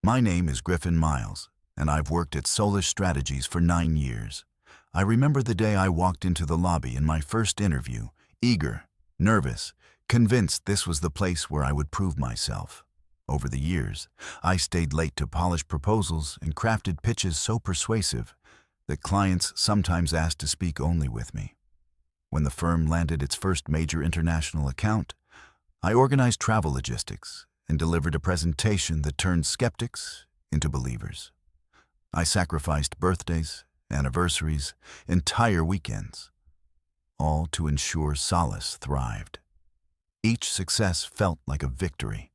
My name is Griffin Miles, and I've worked at Solish Strategies for 9 years. I remember the day I walked into the lobby in my first interview, eager, nervous, convinced this was the place where I would prove myself. Over the years, I stayed late to polish proposals and crafted pitches so persuasive that clients sometimes asked to speak only with me. When the firm landed its first major international account, I organized travel logistics and delivered a presentation that turned skeptics into believers. I sacrificed birthdays, anniversaries, entire weekends, all to ensure Solace thrived. Each success felt like a victory,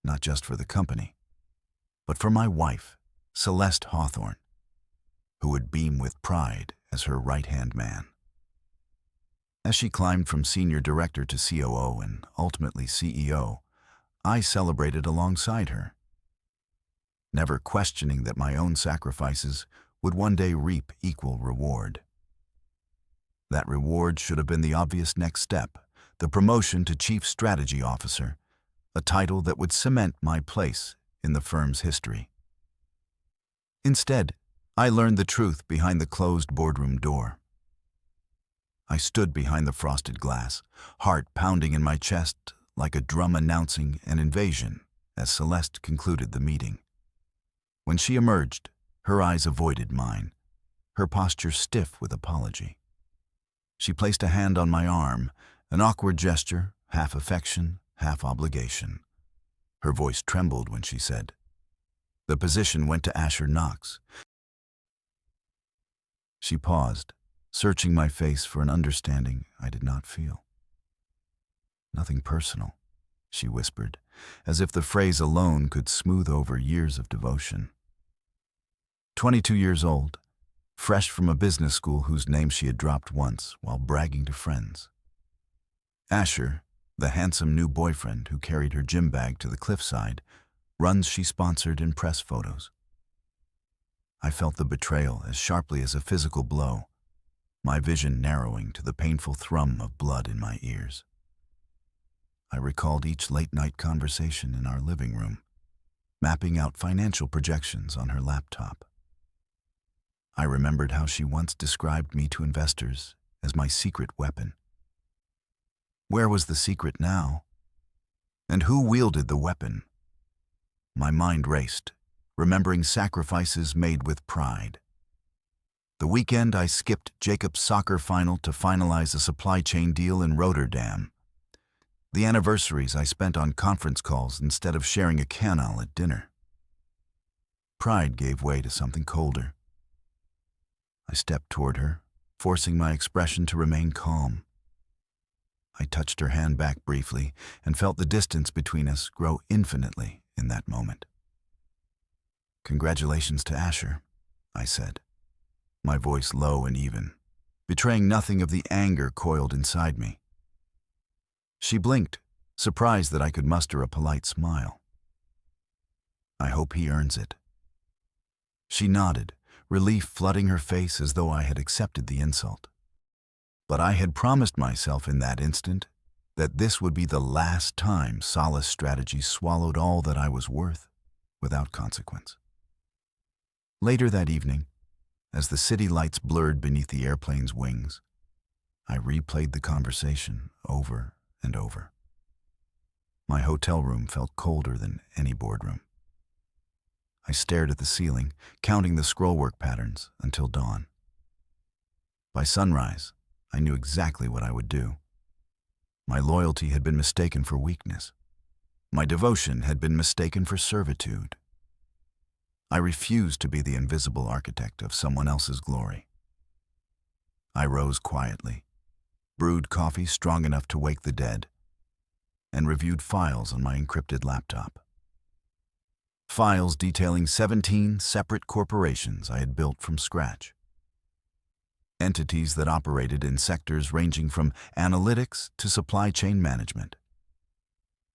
not just for the company, but for my wife, Celeste Hawthorne, who would beam with pride as her right-hand man. As she climbed from senior director to COO and ultimately CEO, I celebrated alongside her, never questioning that my own sacrifices would one day reap equal reward. That reward should have been the obvious next step, the promotion to Chief Strategy Officer, a title that would cement my place in the firm's history. Instead, I learned the truth behind the closed boardroom door. I stood behind the frosted glass, heart pounding in my chest like a drum announcing an invasion as Celeste concluded the meeting. When she emerged, her eyes avoided mine, her posture stiff with apology. She placed a hand on my arm, an awkward gesture, half affection, half obligation. Her voice trembled when she said, "The position went to Asher Knox." She paused, searching my face for an understanding I did not feel. "Nothing personal," she whispered, as if the phrase alone could smooth over years of devotion. 22 years old, fresh from a business school whose name she had dropped once while bragging to friends. Asher, the handsome new boyfriend who carried her gym bag to the cliffside, runs she sponsored in press photos. I felt the betrayal as sharply as a physical blow, my vision narrowing to the painful thrum of blood in my ears. I recalled each late-night conversation in our living room, mapping out financial projections on her laptop. I remembered how she once described me to investors as my secret weapon. Where was the secret now? And who wielded the weapon? My mind raced, remembering sacrifices made with pride. The weekend I skipped Jacob's soccer final to finalize a supply chain deal in Rotterdam. The anniversaries I spent on conference calls instead of sharing a canal at dinner. Pride gave way to something colder. I stepped toward her, forcing my expression to remain calm. I touched her hand back briefly and felt the distance between us grow infinitely in that moment. "Congratulations to Asher," I said, my voice low and even, betraying nothing of the anger coiled inside me. She blinked, surprised that I could muster a polite smile. "I hope he earns it." She nodded, relief flooding her face as though I had accepted the insult. But I had promised myself in that instant that this would be the last time Solace Strategies swallowed all that I was worth without consequence. Later that evening, as the city lights blurred beneath the airplane's wings, I replayed the conversation over and over. My hotel room felt colder than any boardroom. I stared at the ceiling, counting the scrollwork patterns until dawn. By sunrise, I knew exactly what I would do. My loyalty had been mistaken for weakness. My devotion had been mistaken for servitude. I refused to be the invisible architect of someone else's glory. I rose quietly, brewed coffee strong enough to wake the dead, and reviewed files on my encrypted laptop. Files detailing 17 separate corporations I had built from scratch. Entities that operated in sectors ranging from analytics to supply chain management.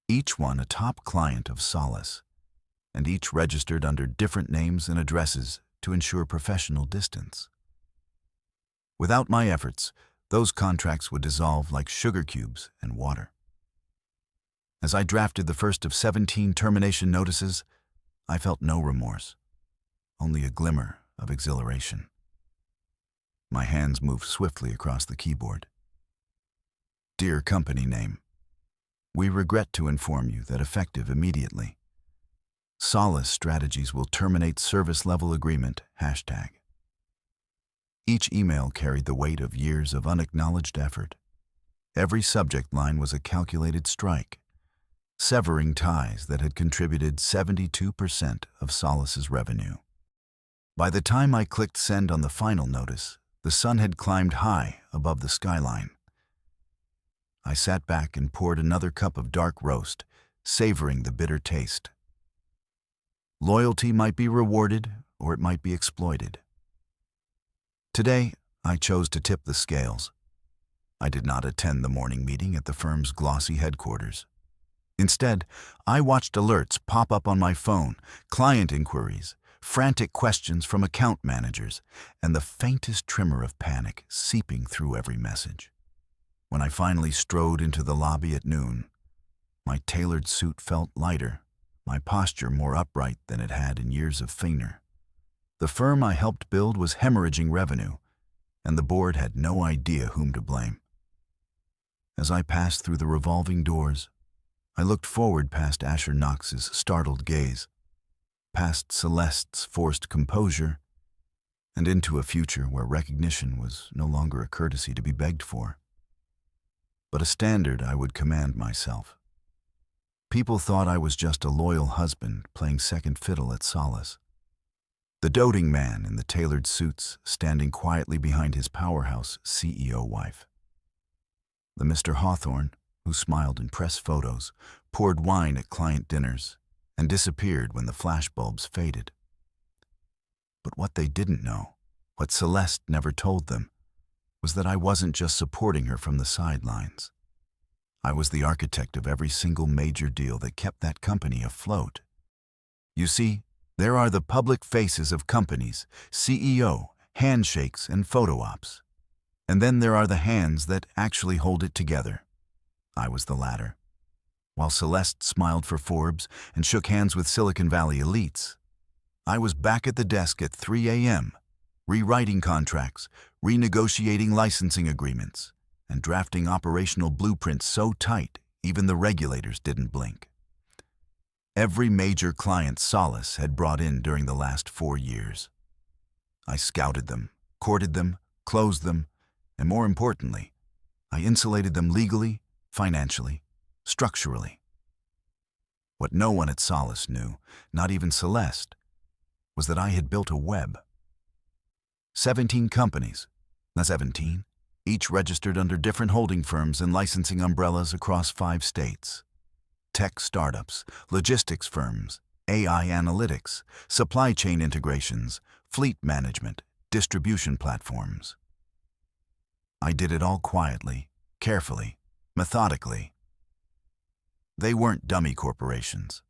Each one a top client of Solace, and each registered under different names and addresses to ensure professional distance. Without my efforts, those contracts would dissolve like sugar cubes and water. As I drafted the first of 17 termination notices, I felt no remorse, only a glimmer of exhilaration. My hands moved swiftly across the keyboard. Dear company name, we regret to inform you that effective immediately, Solace Strategies will terminate service level agreement, #. Each email carried the weight of years of unacknowledged effort. Every subject line was a calculated strike, severing ties that had contributed 72% of Solace's revenue. By the time I clicked send on the final notice, the sun had climbed high above the skyline. I sat back and poured another cup of dark roast, savoring the bitter taste. Loyalty might be rewarded, or it might be exploited. Today, I chose to tip the scales. I did not attend the morning meeting at the firm's glossy headquarters. Instead, I watched alerts pop up on my phone, client inquiries, frantic questions from account managers, and the faintest tremor of panic seeping through every message. When I finally strode into the lobby at noon, my tailored suit felt lighter, my posture more upright than it had in years of failure. The firm I helped build was hemorrhaging revenue, and the board had no idea whom to blame. As I passed through the revolving doors, I looked forward past Asher Knox's startled gaze, past Celeste's forced composure, and into a future where recognition was no longer a courtesy to be begged for, but a standard I would command myself. People thought I was just a loyal husband playing second fiddle at Solace. The doting man in the tailored suits standing quietly behind his powerhouse CEO wife. The Mr. Hawthorne, who smiled in press photos, poured wine at client dinners, and disappeared when the flashbulbs faded. But what they didn't know, what Celeste never told them, was that I wasn't just supporting her from the sidelines. I was the architect of every single major deal that kept that company afloat. You see, there are the public faces of companies, CEO, handshakes, and photo ops. And then there are the hands that actually hold it together. I was the latter. While Celeste smiled for Forbes and shook hands with Silicon Valley elites, I was back at the desk at 3 a.m., rewriting contracts, renegotiating licensing agreements, and drafting operational blueprints so tight even the regulators didn't blink. Every major client Solace had brought in during the last 4 years. I scouted them, courted them, closed them, and more importantly, I insulated them legally, financially, structurally. What no one at Solace knew, not even Celeste, was that I had built a web. 17 companies, not 17, each registered under different holding firms and licensing umbrellas across 5 states. Tech startups, logistics firms, AI analytics, supply chain integrations, fleet management, distribution platforms. I did it all quietly, carefully, methodically. They weren't dummy corporations.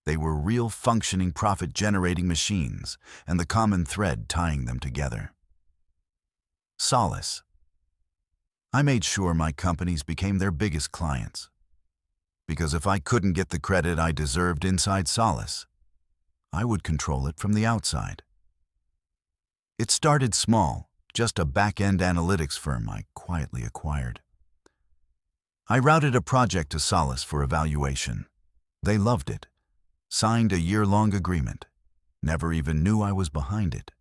They were real functioning profit-generating machines, and the common thread tying them together. Solace. I made sure my companies became their biggest clients. Because if I couldn't get the credit I deserved inside Solace, I would control it from the outside. It started small, just a back-end analytics firm I quietly acquired. I routed a project to Solace for evaluation. They loved it, signed a year-long agreement, never even knew I was behind it.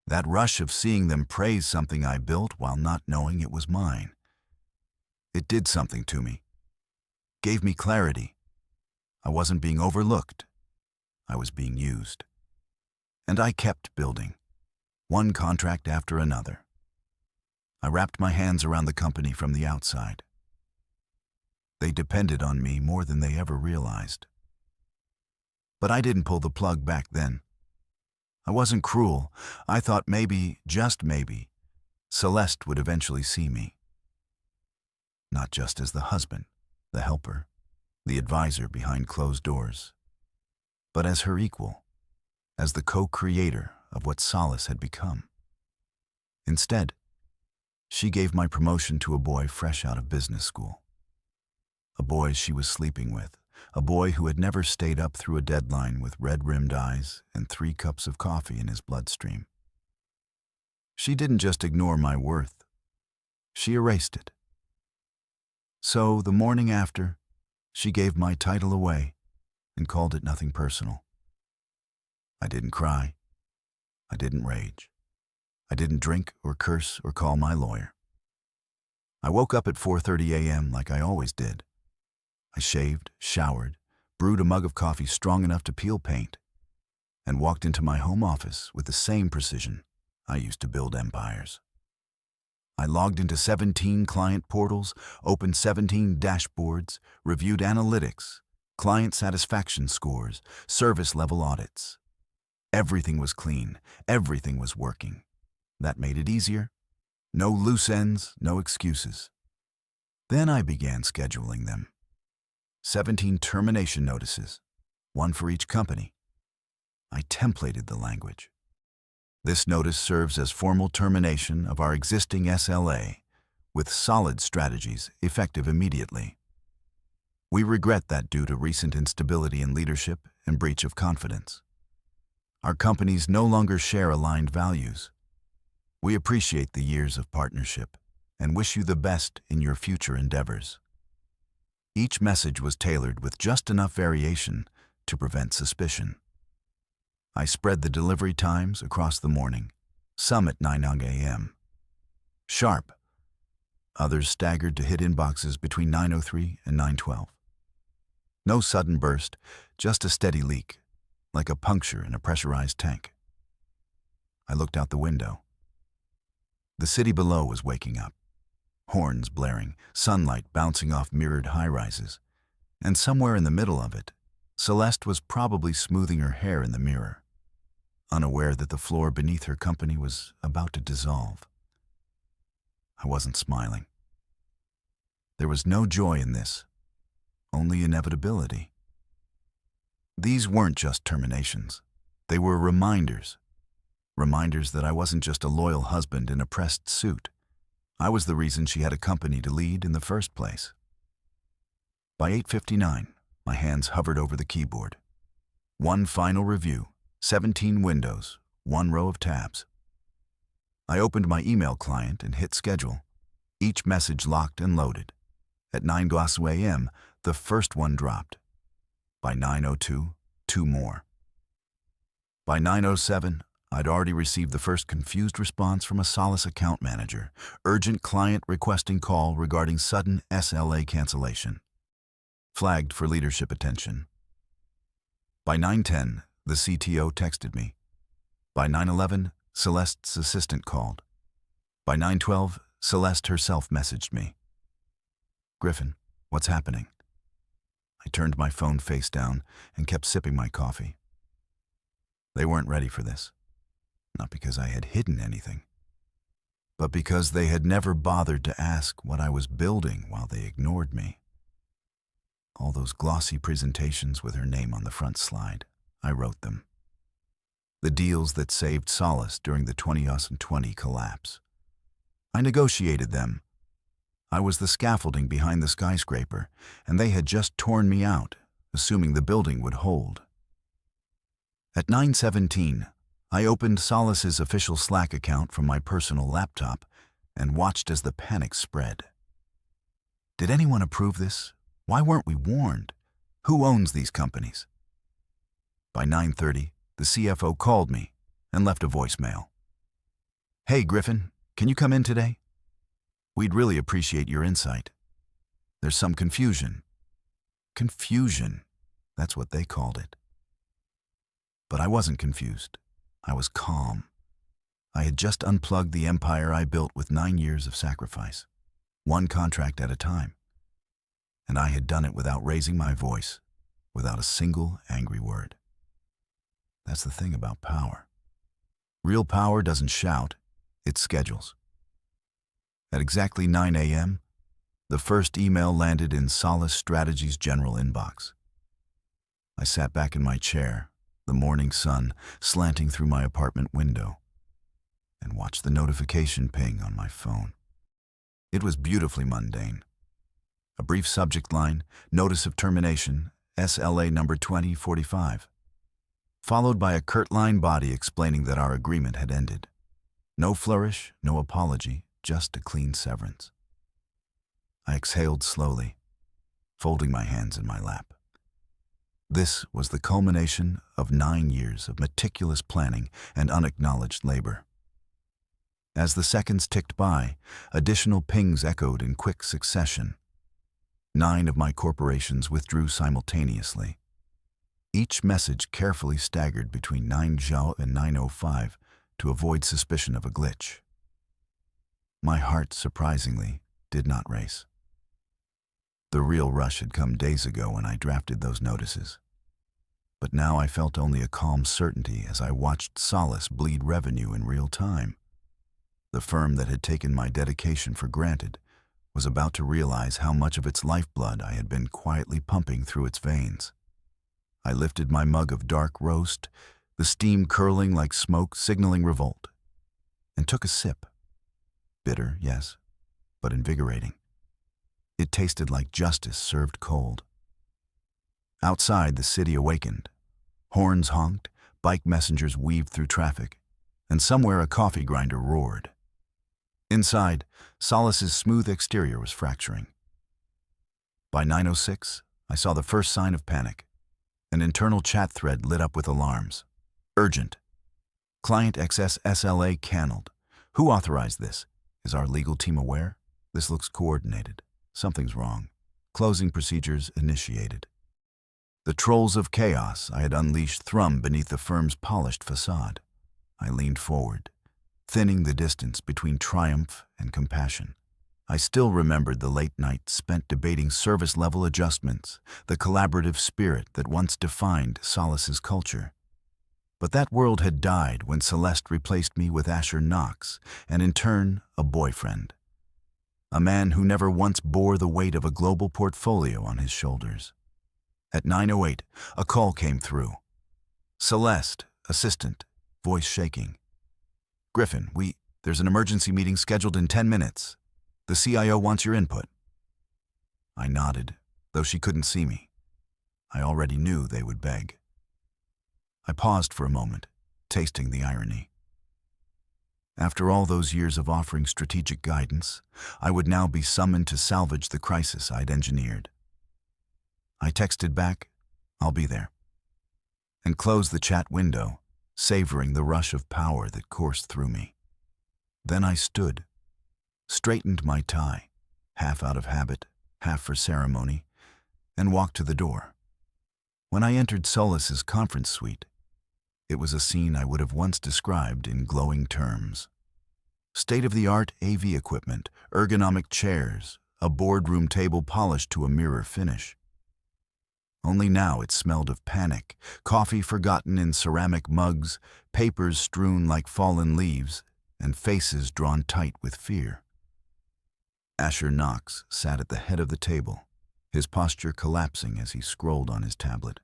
That rush of seeing them praise something I built while not knowing it was mine. It did something to me. Gave me clarity. I wasn't being overlooked. I was being used. And I kept building, one contract after another. I wrapped my hands around the company from the outside. They depended on me more than they ever realized. But I didn't pull the plug back then. I wasn't cruel. I thought maybe, just maybe, Celeste would eventually see me. Not just as the husband, the helper, the advisor behind closed doors, but as her equal, as the co-creator of what Solace had become. Instead, she gave my promotion to a boy fresh out of business school. A boy she was sleeping with, a boy who had never stayed up through a deadline with red-rimmed eyes and 3 cups of coffee in his bloodstream. She didn't just ignore my worth, she erased it. So, the morning after, she gave my title away and called it nothing personal. I didn't cry. I didn't rage. I didn't drink or curse or call my lawyer. I woke up at 4:30 a.m. like I always did. I shaved, showered, brewed a mug of coffee strong enough to peel paint, and walked into my home office with the same precision I used to build empires. I logged into 17 client portals, opened 17 dashboards, reviewed analytics, client satisfaction scores, service level audits. Everything was clean. Everything was working. That made it easier. No loose ends, no excuses. Then I began scheduling them. 17 termination notices, 1 for each company. I templated the language. This notice serves as formal termination of our existing SLA, with solid strategies effective immediately. We regret that due to recent instability in leadership and breach of confidence. Our companies no longer share aligned values. We appreciate the years of partnership and wish you the best in your future endeavors. Each message was tailored with just enough variation to prevent suspicion. I spread the delivery times across the morning, some at 9 a.m. sharp. Others staggered to hit inboxes between 9:03 and 9:12. No sudden burst, just a steady leak, like a puncture in a pressurized tank. I looked out the window. The city below was waking up. Horns blaring, sunlight bouncing off mirrored high-rises. And somewhere in the middle of it, Celeste was probably smoothing her hair in the mirror, unaware that the floor beneath her company was about to dissolve. I wasn't smiling. There was no joy in this, only inevitability. These weren't just terminations. They were reminders. Reminders that I wasn't just a loyal husband in a pressed suit. I was the reason she had a company to lead in the first place. By 8:59, my hands hovered over the keyboard. 1 final review, 17 windows, 1 row of tabs. I opened my email client and hit schedule. Each message locked and loaded. At 9 a.m., the first one dropped. By 9:02, 2 more. By 9:07, I'd already received the first confused response from a Solace account manager. Urgent client requesting call regarding sudden SLA cancellation. Flagged for leadership attention. By 9:10, the CTO texted me. By 9:11, Celeste's assistant called. By 9:12, Celeste herself messaged me. "Griffin, what's happening?" I turned my phone face down and kept sipping my coffee. They weren't ready for this. Not because I had hidden anything, but because they had never bothered to ask what I was building while they ignored me. All those glossy presentations with her name on the front slide, I wrote them. The deals that saved Solace during the 2020 collapse. I negotiated them. I was the scaffolding behind the skyscraper, and they had just torn me out, assuming the building would hold. At 9:17, I opened Solace's official Slack account from my personal laptop and watched as the panic spread. Did anyone approve this? Why weren't we warned? Who owns these companies? By 9:30, the CFO called me and left a voicemail. "Hey, Griffin, can you come in today? We'd really appreciate your insight. There's some confusion." Confusion, that's what they called it. But I wasn't confused. I was calm. I had just unplugged the empire I built with 9 years of sacrifice, 1 contract at a time. And I had done it without raising my voice, without a single angry word. That's the thing about power. Real power doesn't shout, it schedules. At exactly 9 a.m., the first email landed in Solace Strategy's general inbox. I sat back in my chair, the morning sun slanting through my apartment window, and watched the notification ping on my phone. It was beautifully mundane. A brief subject line, notice of termination, SLA number 2045, followed by a curt-line body explaining that our agreement had ended. No flourish, no apology, just a clean severance. I exhaled slowly, folding my hands in my lap. This was the culmination of 9 years of meticulous planning and unacknowledged labor. As the seconds ticked by, additional pings echoed in quick succession. 9 of my corporations withdrew simultaneously. Each message carefully staggered between 9:00 and 9:05 to avoid suspicion of a glitch. My heart, surprisingly, did not race. The real rush had come days ago when I drafted those notices. But now I felt only a calm certainty as I watched Solace bleed revenue in real time. The firm that had taken my dedication for granted was about to realize how much of its lifeblood I had been quietly pumping through its veins. I lifted my mug of dark roast, the steam curling like smoke signaling revolt, and took a sip. Bitter, yes, but invigorating. It tasted like justice served cold. Outside, the city awakened. Horns honked, bike messengers weaved through traffic, and somewhere a coffee grinder roared. Inside, Solace's smooth exterior was fracturing. By 9:06, I saw the first sign of panic. An internal chat thread lit up with alarms. Urgent. Client XS SLA cannelled. Who authorized this? Is our legal team aware? This looks coordinated. Something's wrong. Closing procedures initiated. The trolls of chaos I had unleashed thrummed beneath the firm's polished facade. I leaned forward, thinning the distance between triumph and compassion. I still remembered the late nights spent debating service-level adjustments, the collaborative spirit that once defined Solace's culture. But that world had died when Celeste replaced me with Asher Knox, and in turn, a boyfriend. A man who never once bore the weight of a global portfolio on his shoulders. At 9:08, a call came through. Celeste, assistant, voice shaking. Griffin, there's an emergency meeting scheduled in 10 minutes. The CIO wants your input. I nodded, though she couldn't see me. I already knew they would beg. I paused for a moment, tasting the irony. After all those years of offering strategic guidance, I would now be summoned to salvage the crisis I'd engineered. I texted back, "I'll be there," and closed the chat window, savoring the rush of power that coursed through me. Then I stood, straightened my tie, half out of habit, half for ceremony, and walked to the door. When I entered Solace's conference suite, it was a scene I would have once described in glowing terms. State-of-the-art AV equipment, ergonomic chairs, a boardroom table polished to a mirror finish. Only now it smelled of panic, coffee forgotten in ceramic mugs, papers strewn like fallen leaves, and faces drawn tight with fear. Asher Knox sat at the head of the table, his posture collapsing as he scrolled on his tablet.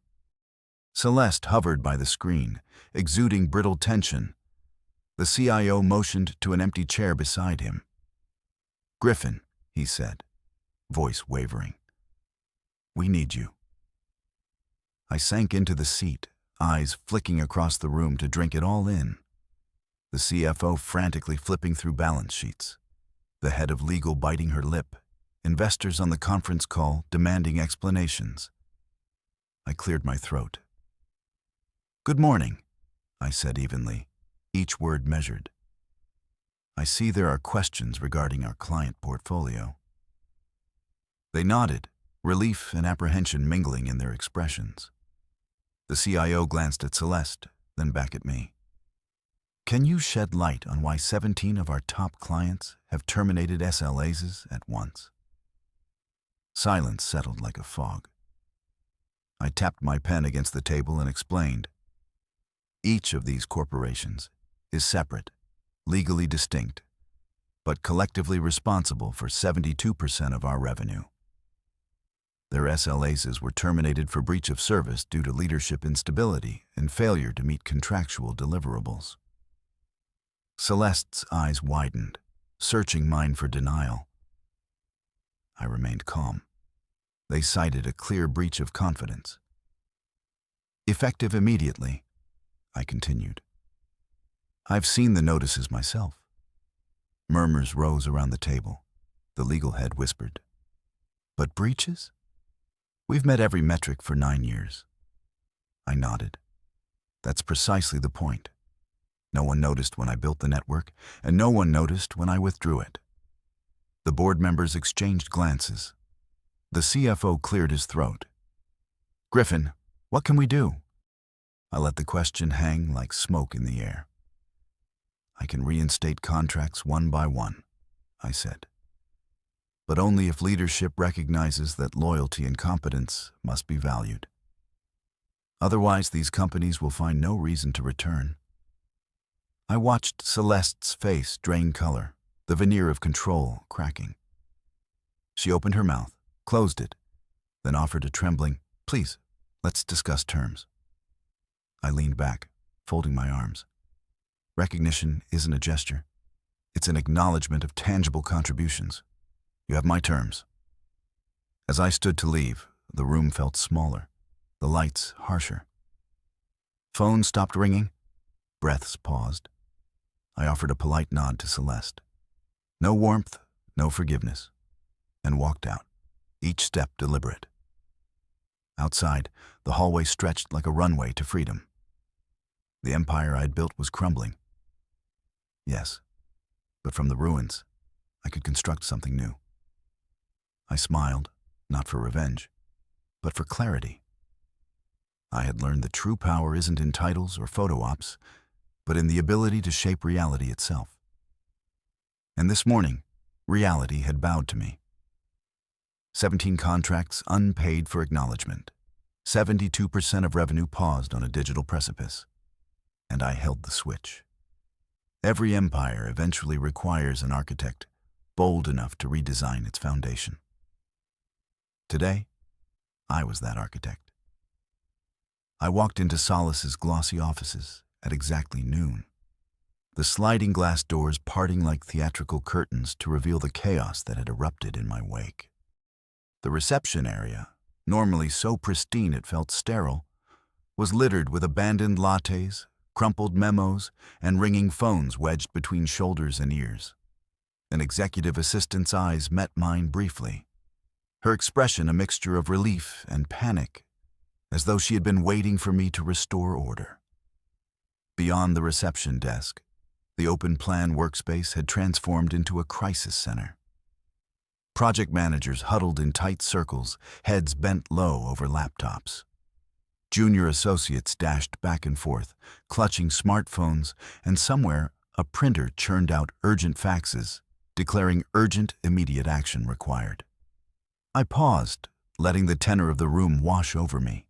Celeste hovered by the screen, exuding brittle tension. The CIO motioned to an empty chair beside him. "Griffin," he said, voice wavering. "We need you." I sank into the seat, eyes flicking across the room to drink it all in. The CFO frantically flipping through balance sheets, the head of legal biting her lip, investors on the conference call demanding explanations. I cleared my throat. "Good morning," I said evenly, each word measured. "I see there are questions regarding our client portfolio." They nodded, relief and apprehension mingling in their expressions. The CIO glanced at Celeste, then back at me. "Can you shed light on why 17 of our top clients have terminated SLAs at once?" Silence settled like a fog. I tapped my pen against the table and explained. Each of these corporations is separate, legally distinct, but collectively responsible for 72% of our revenue. Their SLAs were terminated for breach of service due to leadership instability and failure to meet contractual deliverables. Celeste's eyes widened, searching mine for denial. I remained calm. They cited a clear breach of confidence, Effective immediately, I continued. I've seen the notices myself. Murmurs rose around the table. The legal head whispered. But breaches? We've met every metric for 9 years. I nodded. That's precisely the point. No one noticed when I built the network, and no one noticed when I withdrew it. The board members exchanged glances. The CFO cleared his throat. Griffin, what can we do? I let the question hang like smoke in the air. I can reinstate contracts one by one, I said. But only if leadership recognizes that loyalty and competence must be valued. Otherwise, these companies will find no reason to return. I watched Celeste's face drain color, the veneer of control cracking. She opened her mouth, closed it, then offered a trembling, please, let's discuss terms. I leaned back, folding my arms. Recognition isn't a gesture. It's an acknowledgement of tangible contributions. You have my terms. As I stood to leave, the room felt smaller, the lights harsher. Phone stopped ringing. Breaths paused. I offered a polite nod to Celeste. No warmth, no forgiveness, and walked out, each step deliberate. Outside, the hallway stretched like a runway to freedom. The empire I'd built was crumbling. Yes, but from the ruins, I could construct something new. I smiled, not for revenge, but for clarity. I had learned that true power isn't in titles or photo ops, but in the ability to shape reality itself. And this morning, reality had bowed to me. 17 contracts unpaid for acknowledgement. 72% of revenue paused on a digital precipice. And I held the switch. Every empire eventually requires an architect bold enough to redesign its foundation. Today, I was that architect. I walked into Solace's glossy offices at exactly noon, the sliding glass doors parting like theatrical curtains to reveal the chaos that had erupted in my wake. The reception area, normally so pristine it felt sterile, was littered with abandoned lattes, crumpled memos, and ringing phones wedged between shoulders and ears. An executive assistant's eyes met mine briefly, her expression a mixture of relief and panic, as though she had been waiting for me to restore order. Beyond the reception desk, the open plan workspace had transformed into a crisis center. Project managers huddled in tight circles, heads bent low over laptops. Junior associates dashed back and forth, clutching smartphones, and somewhere a printer churned out urgent faxes, declaring urgent, immediate action required. I paused, letting the tenor of the room wash over me.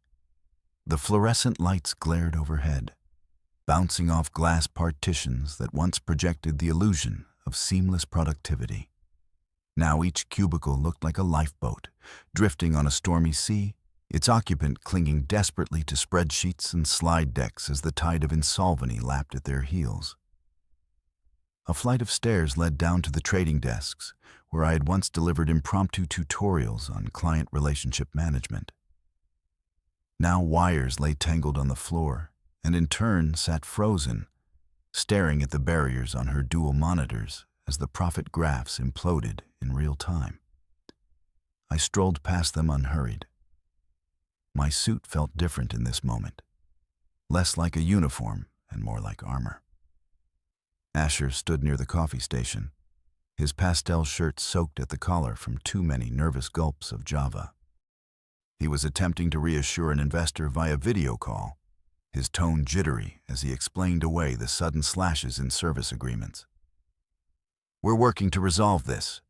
The fluorescent lights glared overhead, bouncing off glass partitions that once projected the illusion of seamless productivity. Now each cubicle looked like a lifeboat, drifting on a stormy sea, its occupant clinging desperately to spreadsheets and slide decks as the tide of insolvency lapped at their heels. A flight of stairs led down to the trading desks, where I had once delivered impromptu tutorials on client relationship management. Now wires lay tangled on the floor, and in turn sat frozen, staring at the barriers on her dual monitors as the profit graphs imploded in real time. I strolled past them unhurried. My suit felt different in this moment, less like a uniform and more like armor. Asher stood near the coffee station, his pastel shirt soaked at the collar from too many nervous gulps of Java. He was attempting to reassure an investor via video call, his tone jittery as he explained away the sudden slashes in service agreements. "We're working to resolve this,"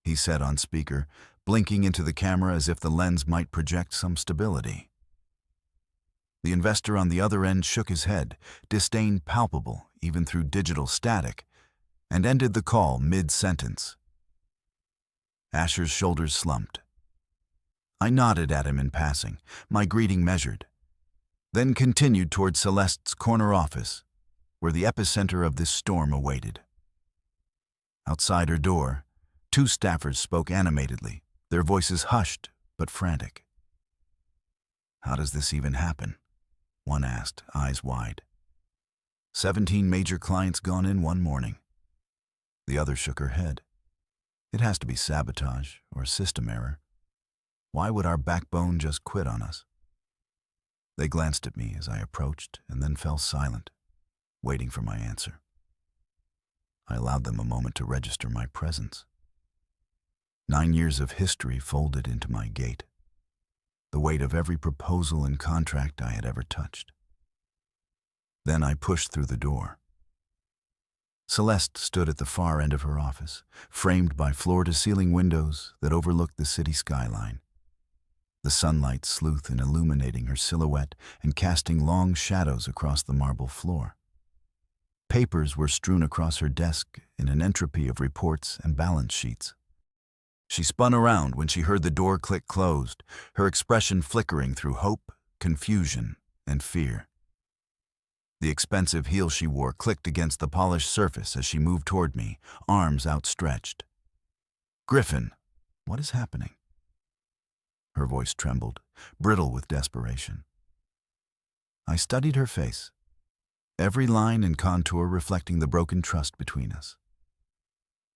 he said on speaker, blinking into the camera as if the lens might project some stability. The investor on the other end shook his head, disdain palpable even through digital static, and ended the call mid-sentence. Asher's shoulders slumped. I nodded at him in passing, my greeting measured, then continued toward Celeste's corner office, where the epicenter of this storm awaited. Outside her door, 2 staffers spoke animatedly, their voices hushed but frantic. How does this even happen? one asked, eyes wide. 17 major clients gone in one morning. The other shook her head. It has to be sabotage or system error. Why would our backbone just quit on us? They glanced at me as I approached and then fell silent, waiting for my answer. I allowed them a moment to register my presence. 9 years of history folded into my gait, the weight of every proposal and contract I had ever touched. Then I pushed through the door. Celeste stood at the far end of her office, framed by floor-to-ceiling windows that overlooked the city skyline. The sunlight sleuthed in illuminating her silhouette and casting long shadows across the marble floor. Papers were strewn across her desk in an entropy of reports and balance sheets. She spun around when she heard the door click closed, her expression flickering through hope, confusion, and fear. The expensive heel she wore clicked against the polished surface as she moved toward me, arms outstretched. "Griffin, what is happening?" Her voice trembled, brittle with desperation. I studied her face, every line and contour reflecting the broken trust between us.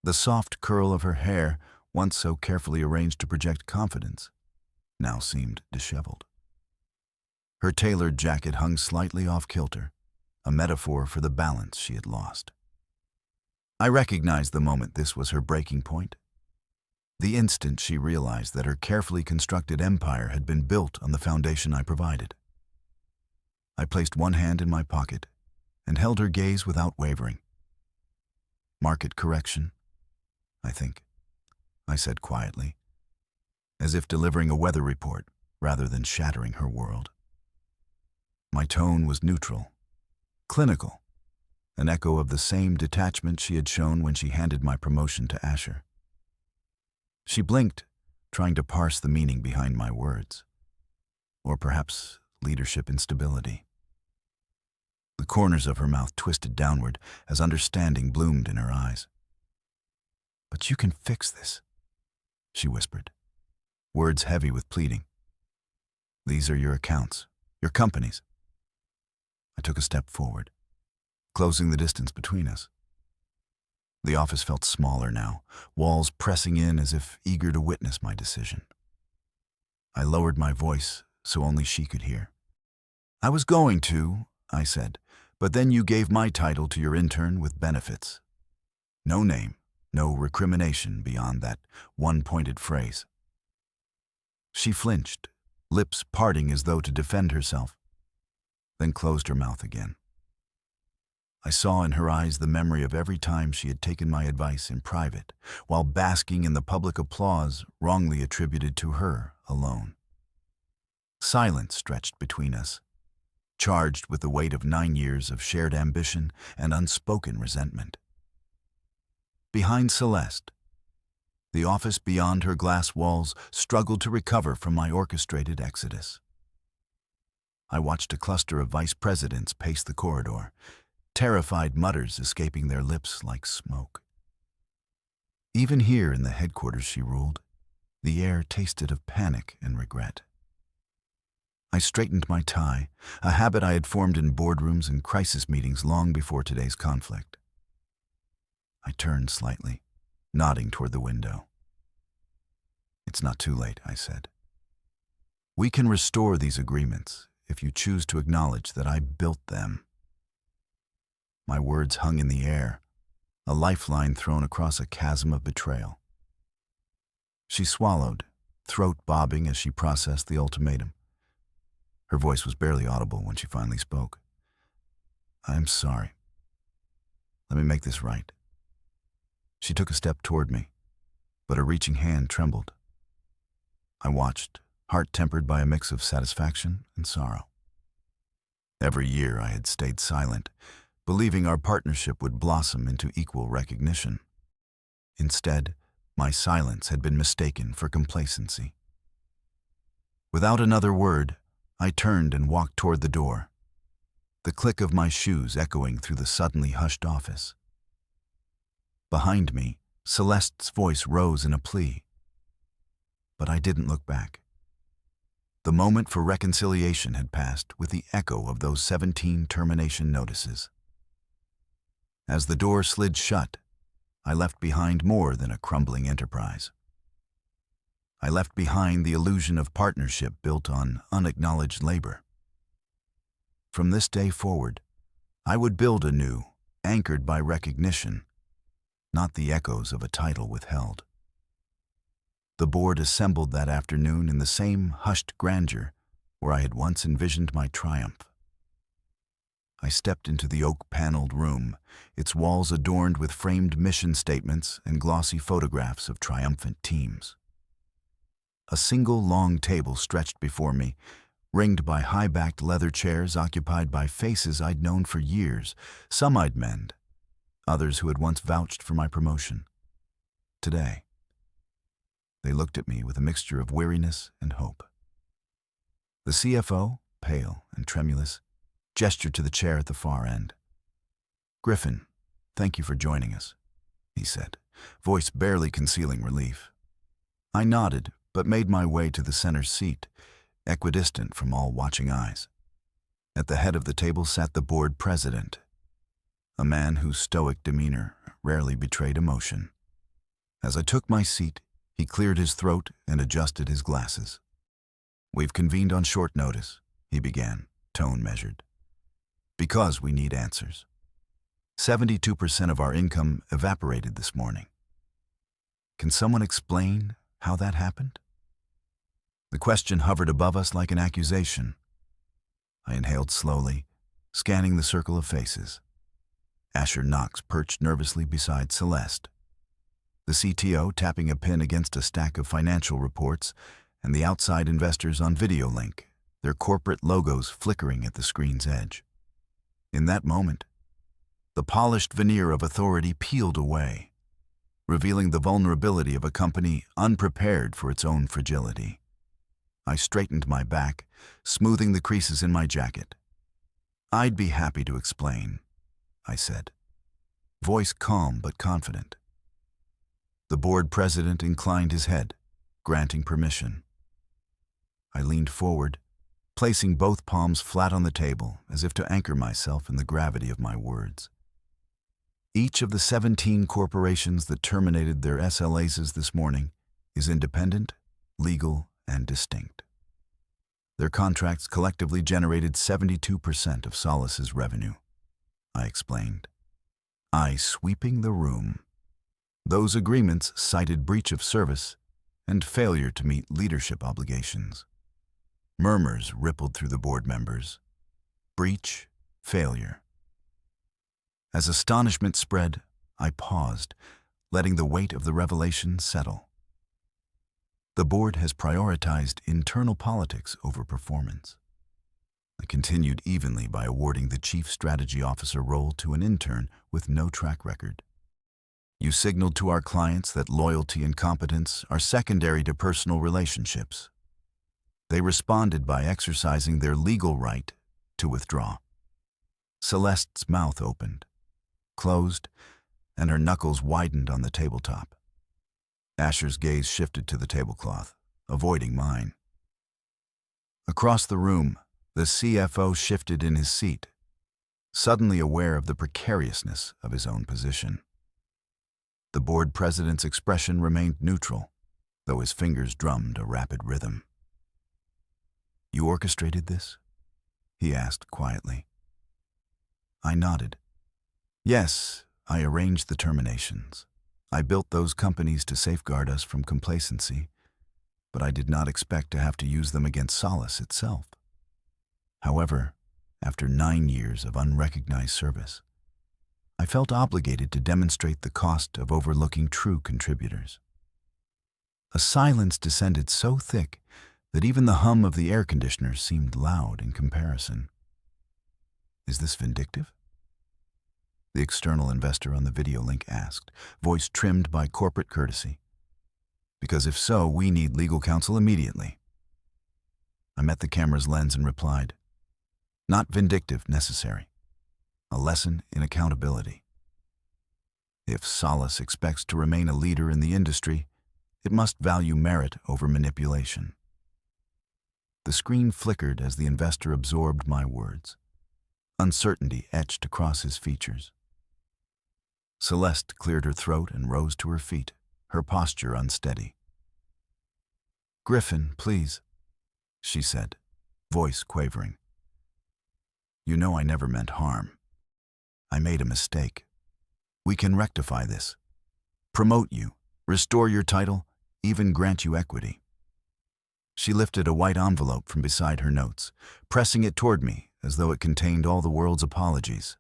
The soft curl of her hair, once so carefully arranged to project confidence, now seemed disheveled. Her tailored jacket hung slightly off-kilter, a metaphor for the balance she had lost. I recognized the moment this was her breaking point. The instant she realized that her carefully constructed empire had been built on the foundation I provided. I placed one hand in my pocket and held her gaze without wavering. "Market correction, I think," I said quietly, as if delivering a weather report rather than shattering her world. My tone was neutral, clinical, an echo of the same detachment she had shown when she handed my promotion to Asher. She blinked, trying to parse the meaning behind my words. Or perhaps leadership instability. The corners of her mouth twisted downward as understanding bloomed in her eyes. "But you can fix this," she whispered, words heavy with pleading. "These are your accounts, your companies." I took a step forward, closing the distance between us. The office felt smaller now, walls pressing in as if eager to witness my decision. I lowered my voice so only she could hear. "I was going to," I said, "but then you gave my title to your intern with benefits." No name, no recrimination beyond that one pointed phrase. She flinched, lips parting as though to defend herself, then closed her mouth again. I saw in her eyes the memory of every time she had taken my advice in private, while basking in the public applause wrongly attributed to her alone. Silence stretched between us, charged with the weight of 9 years of shared ambition and unspoken resentment. Behind Celeste, the office beyond her glass walls struggled to recover from my orchestrated exodus. I watched a cluster of vice presidents pace the corridor, terrified mutters escaping their lips like smoke. Even here in the headquarters she ruled, the air tasted of panic and regret. I straightened my tie, a habit I had formed in boardrooms and crisis meetings long before today's conflict. I turned slightly, nodding toward the window. "It's not too late," I said. "We can restore these agreements if you choose to acknowledge that I built them." My words hung in the air, a lifeline thrown across a chasm of betrayal. She swallowed, throat bobbing as she processed the ultimatum. Her voice was barely audible when she finally spoke. "I'm sorry. Let me make this right." She took a step toward me, but her reaching hand trembled. I watched, heart tempered by a mix of satisfaction and sorrow. Every year I had stayed silent, believing our partnership would blossom into equal recognition. Instead, my silence had been mistaken for complacency. Without another word, I turned and walked toward the door, the click of my shoes echoing through the suddenly hushed office. Behind me, Celeste's voice rose in a plea, but I didn't look back. The moment for reconciliation had passed with the echo of those 17 termination notices. As the door slid shut, I left behind more than a crumbling enterprise. I left behind the illusion of partnership built on unacknowledged labor. From this day forward, I would build anew, anchored by recognition, not the echoes of a title withheld. The board assembled that afternoon in the same hushed grandeur where I had once envisioned my triumph. I stepped into the oak-paneled room, its walls adorned with framed mission statements and glossy photographs of triumphant teams. A single long table stretched before me, ringed by high-backed leather chairs occupied by faces I'd known for years, some I'd mend, others who had once vouched for my promotion. Today, they looked at me with a mixture of weariness and hope. The CFO, pale and tremulous, gestured to the chair at the far end. "Griffin, thank you for joining us," he said, voice barely concealing relief. I nodded, but made my way to the center seat, equidistant from all watching eyes. At the head of the table sat the board president, a man whose stoic demeanor rarely betrayed emotion. As I took my seat, he cleared his throat and adjusted his glasses. "We've convened on short notice," he began, tone measured, "because we need answers. 72% of our income evaporated this morning. Can someone explain how that happened?" The question hovered above us like an accusation. I inhaled slowly, scanning the circle of faces. Asher Knox perched nervously beside Celeste. The CTO tapping a pin against a stack of financial reports, and the outside investors on video link, their corporate logos flickering at the screen's edge. In that moment, the polished veneer of authority peeled away, revealing the vulnerability of a company unprepared for its own fragility. I straightened my back, smoothing the creases in my jacket. "I'd be happy to explain," I said, voice calm but confident. The board president inclined his head, granting permission. I leaned forward, placing both palms flat on the table as if to anchor myself in the gravity of my words. Each of the 17 corporations that terminated their SLAs this morning is independent, legal, and distinct. Their contracts collectively generated 72% of Solace's revenue, I explained, I sweeping the room. Those agreements cited breach of service and failure to meet leadership obligations. Murmurs rippled through the board members. Breach, failure. As astonishment spread, I paused, letting the weight of the revelation settle. The board has prioritized internal politics over performance. I continued evenly by awarding the chief strategy officer role to an intern with no track record. You signaled to our clients that loyalty and competence are secondary to personal relationships. They responded by exercising their legal right to withdraw. Celeste's mouth opened, closed, and her knuckles widened on the tabletop. Asher's gaze shifted to the tablecloth, avoiding mine. Across the room, the CFO shifted in his seat, suddenly aware of the precariousness of his own position. The board president's expression remained neutral, though his fingers drummed a rapid rhythm. "You orchestrated this?" he asked quietly. I nodded. "Yes, I arranged the terminations. I built those companies to safeguard us from complacency, but I did not expect to have to use them against Solace itself. However, after 9 years of unrecognized service, I felt obligated to demonstrate the cost of overlooking true contributors." A silence descended so thick that even the hum of the air conditioner seemed loud in comparison. "Is this vindictive?" the external investor on the video link asked, voice trimmed by corporate courtesy. "Because if so, we need legal counsel immediately." I met the camera's lens and replied, "Not vindictive, necessary. A lesson in accountability. If Solace expects to remain a leader in the industry, it must value merit over manipulation." The screen flickered as the investor absorbed my words. Uncertainty etched across his features. Celeste cleared her throat and rose to her feet, her posture unsteady. "Griffin, please," she said, voice quavering. "You know I never meant harm. I made a mistake. We can rectify this. Promote you, restore your title, even grant you equity." She lifted a white envelope from beside her notes, pressing it toward me as though it contained all the world's apologies.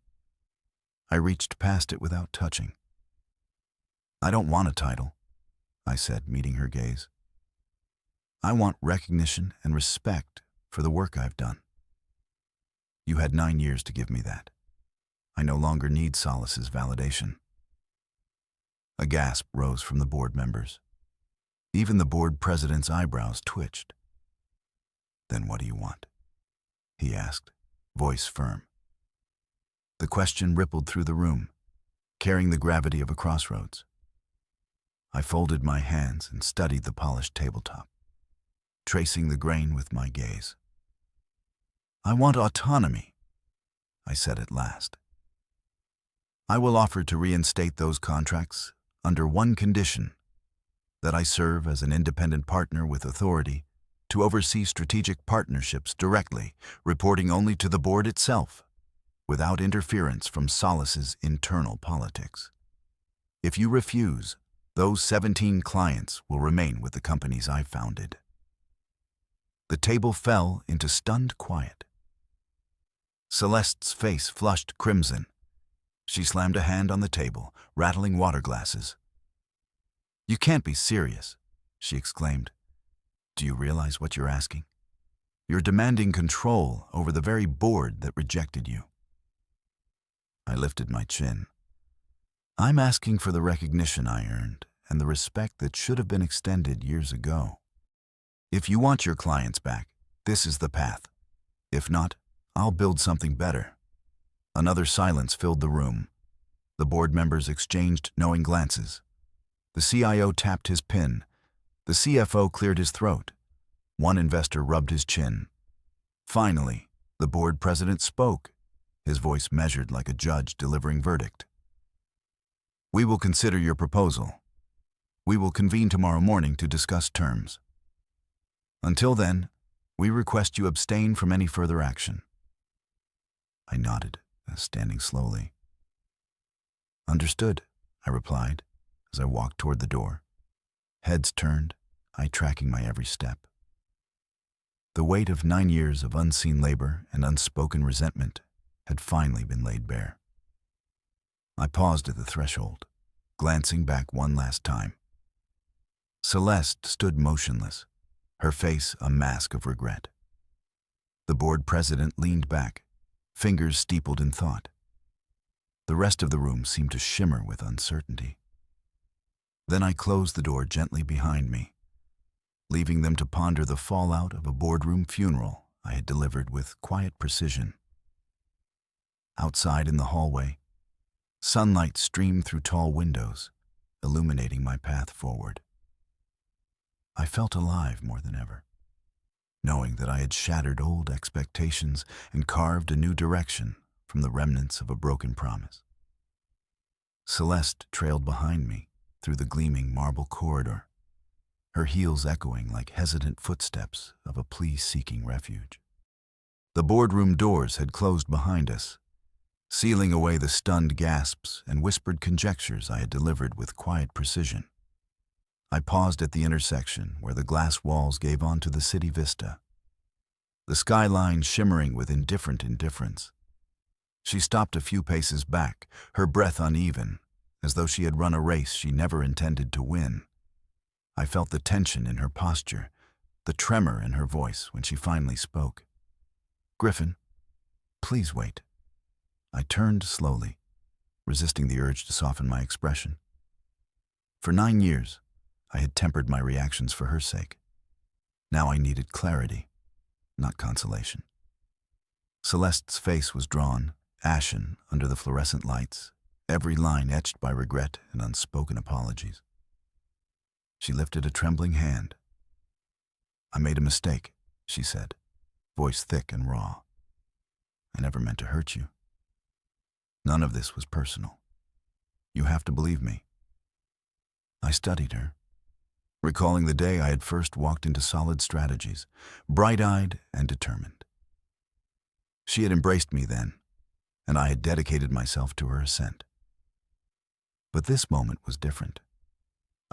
I reached past it without touching. "I don't want a title," I said, meeting her gaze. "I want recognition and respect for the work I've done. You had 9 years to give me that. I no longer need Solace's validation." A gasp rose from the board members. Even the board president's eyebrows twitched. "Then what do you want?" he asked, voice firm. The question rippled through the room, carrying the gravity of a crossroads. I folded my hands and studied the polished tabletop, tracing the grain with my gaze. "I want autonomy," I said at last. "I will offer to reinstate those contracts under one condition: that I serve as an independent partner with authority to oversee strategic partnerships directly, reporting only to the board itself, without interference from Solace's internal politics. If you refuse, those 17 clients will remain with the companies I founded." The table fell into stunned quiet. Celeste's face flushed crimson. She slammed a hand on the table, rattling water glasses. "You can't be serious," she exclaimed. "Do you realize what you're asking? You're demanding control over the very board that rejected you." I lifted my chin. "I'm asking for the recognition I earned and the respect that should have been extended years ago. If you want your clients back, this is the path. If not, I'll build something better." Another silence filled the room. The board members exchanged knowing glances. The CIO tapped his pin. The CFO cleared his throat. One investor rubbed his chin. Finally, the board president spoke, his voice measured like a judge delivering verdict. "We will consider your proposal. We will convene tomorrow morning to discuss terms. Until then, we request you abstain from any further action." I nodded, standing slowly. "Understood," I replied as I walked toward the door. Heads turned, I tracking my every step. The weight of 9 years of unseen labor and unspoken resentment had finally been laid bare. I paused at the threshold, glancing back one last time. Celeste stood motionless, her face a mask of regret. The board president leaned back, fingers steepled in thought. The rest of the room seemed to shimmer with uncertainty. Then I closed the door gently behind me, leaving them to ponder the fallout of a boardroom funeral I had delivered with quiet precision. Outside in the hallway, sunlight streamed through tall windows, illuminating my path forward. I felt alive more than ever, knowing that I had shattered old expectations and carved a new direction from the remnants of a broken promise. Celeste trailed behind me through the gleaming marble corridor, her heels echoing like hesitant footsteps of a plea-seeking refuge. The boardroom doors had closed behind us, sealing away the stunned gasps and whispered conjectures I had delivered with quiet precision. I paused at the intersection where the glass walls gave onto the city vista, the skyline shimmering with indifferent indifference. She stopped a few paces back, her breath uneven, as though she had run a race she never intended to win. I felt the tension in her posture, the tremor in her voice when she finally spoke. "Griffin, please wait." I turned slowly, resisting the urge to soften my expression. For 9 years, I had tempered my reactions for her sake. Now I needed clarity, not consolation. Celeste's face was drawn, ashen under the fluorescent lights, every line etched by regret and unspoken apologies. She lifted a trembling hand. "I made a mistake," she said, voice thick and raw. I never meant to hurt you. None of this was personal. You have to believe me. I studied her, recalling the day I had first walked into Solid Strategies, bright-eyed and determined. She had embraced me then, and I had dedicated myself to her ascent. But this moment was different.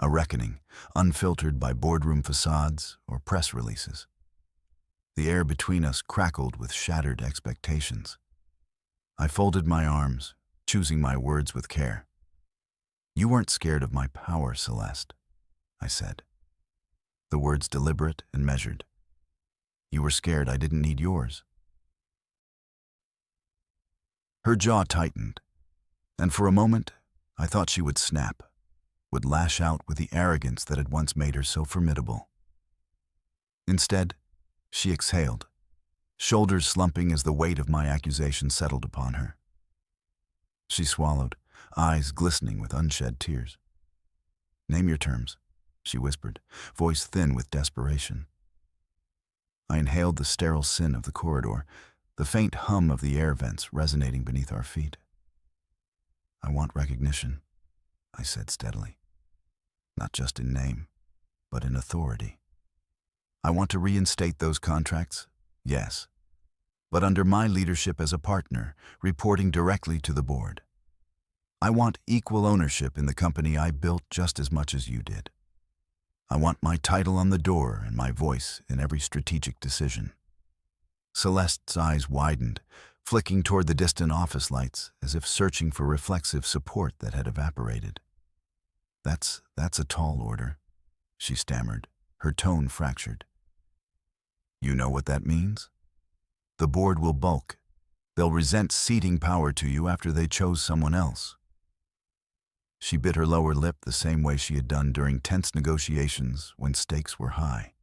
A reckoning, unfiltered by boardroom facades or press releases. The air between us crackled with shattered expectations. I folded my arms, choosing my words with care. You weren't scared of my power, Celeste, I said. The words deliberate and measured. You were scared I didn't need yours. Her jaw tightened, and for a moment I thought she would snap, would lash out with the arrogance that had once made her so formidable. Instead, she exhaled, shoulders slumping as the weight of my accusation settled upon her. She swallowed, eyes glistening with unshed tears. Name your terms, she whispered, voice thin with desperation. I inhaled the sterile sin of the corridor, the faint hum of the air vents resonating beneath our feet. I want recognition, I said steadily. Not just in name, but in authority. I want to reinstate those contracts, yes, but under my leadership as a partner, reporting directly to the board. I want equal ownership in the company I built just as much as you did. I want my title on the door and my voice in every strategic decision. Celeste's eyes widened, flicking toward the distant office lights as if searching for reflexive support that had evaporated. That's a tall order, she stammered, her tone fractured. You know what that means? The board will bulk. They'll resent ceding power to you after they chose someone else. She bit her lower lip the same way she had done during tense negotiations when stakes were high.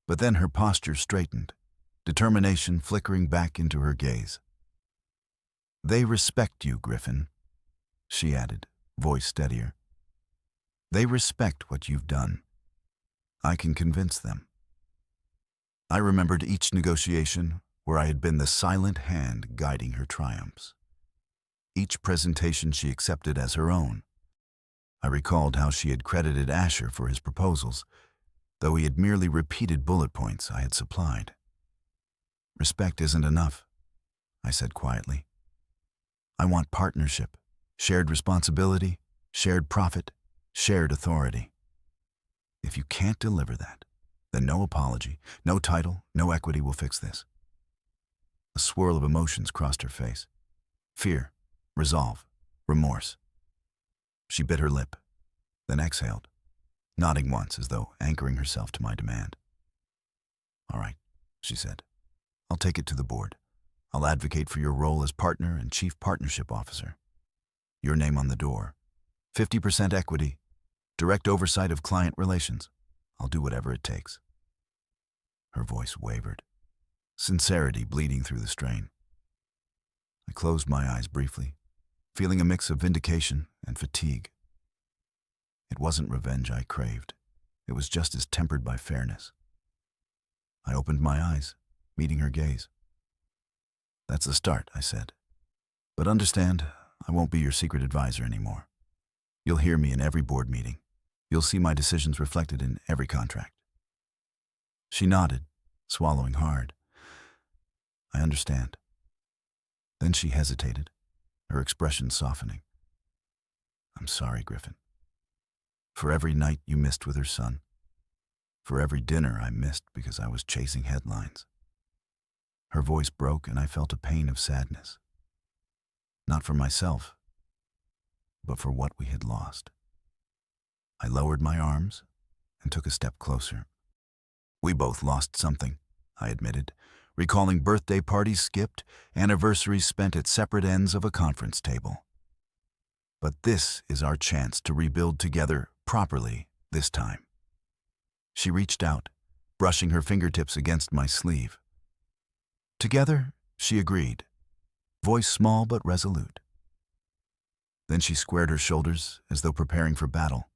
But then her posture straightened, determination flickering back into her gaze. They respect you, Griffin, she added, voice steadier. They respect what you've done. I can convince them. I remembered each negotiation where I had been the silent hand guiding her triumphs. Each presentation she accepted as her own. I recalled how she had credited Asher for his proposals, though he had merely repeated bullet points I had supplied. Respect isn't enough, I said quietly. I want partnership, shared responsibility, shared profit, shared authority. If you can't deliver that, then no apology, no title, no equity will fix this. A swirl of emotions crossed her face. Fear, resolve, remorse. She bit her lip, then exhaled, nodding once as though anchoring herself to my demand. All right, she said. I'll take it to the board. I'll advocate for your role as partner and chief partnership officer. Your name on the door. 50% equity. Direct oversight of client relations. I'll do whatever it takes. Her voice wavered, sincerity bleeding through the strain. I closed my eyes briefly, feeling a mix of vindication and fatigue. It wasn't revenge I craved. It was just as tempered by fairness. I opened my eyes, meeting her gaze. That's the start, I said. But understand, I won't be your secret advisor anymore. You'll hear me in every board meeting. You'll see my decisions reflected in every contract. She nodded, swallowing hard. I understand. Then she hesitated, her expression softening. I'm sorry, Griffin. For every night you missed with her son. For every dinner I missed because I was chasing headlines. Her voice broke and I felt a pain of sadness. Not for myself, but for what we had lost. I lowered my arms and took a step closer. We both lost something, I admitted, recalling birthday parties skipped, anniversaries spent at separate ends of a conference table. But this is our chance to rebuild together properly this time. She reached out, brushing her fingertips against my sleeve. Together, she agreed, voice small but resolute. Then she squared her shoulders as though preparing for battle.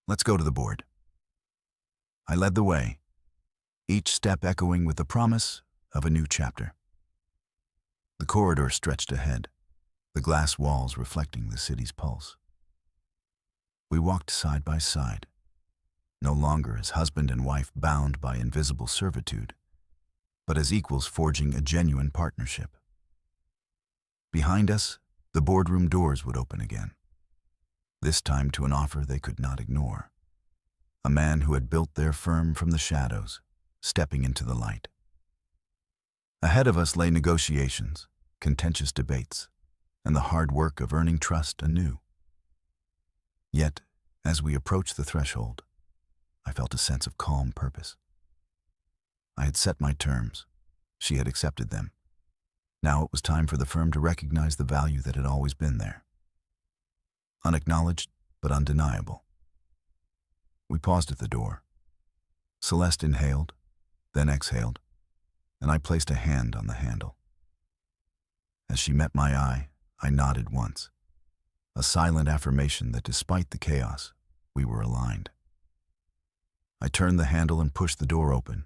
Let's go to the board. I led the way, each step echoing with the promise of a new chapter. The corridor stretched ahead, the glass walls reflecting the city's pulse. We walked side by side, no longer as husband and wife bound by invisible servitude, but as equals forging a genuine partnership. Behind us, the boardroom doors would open again, this time to an offer they could not ignore. A man who had built their firm from the shadows, stepping into the light. Ahead of us lay negotiations, contentious debates, and the hard work of earning trust anew. Yet, as we approached the threshold, I felt a sense of calm purpose. I had set my terms. She had accepted them. Now it was time for the firm to recognize the value that had always been there. Unacknowledged, but undeniable. We paused at the door. Celeste inhaled, then exhaled, and I placed a hand on the handle. As she met my eye, I nodded once, a silent affirmation that despite the chaos, we were aligned. I turned the handle and pushed the door open,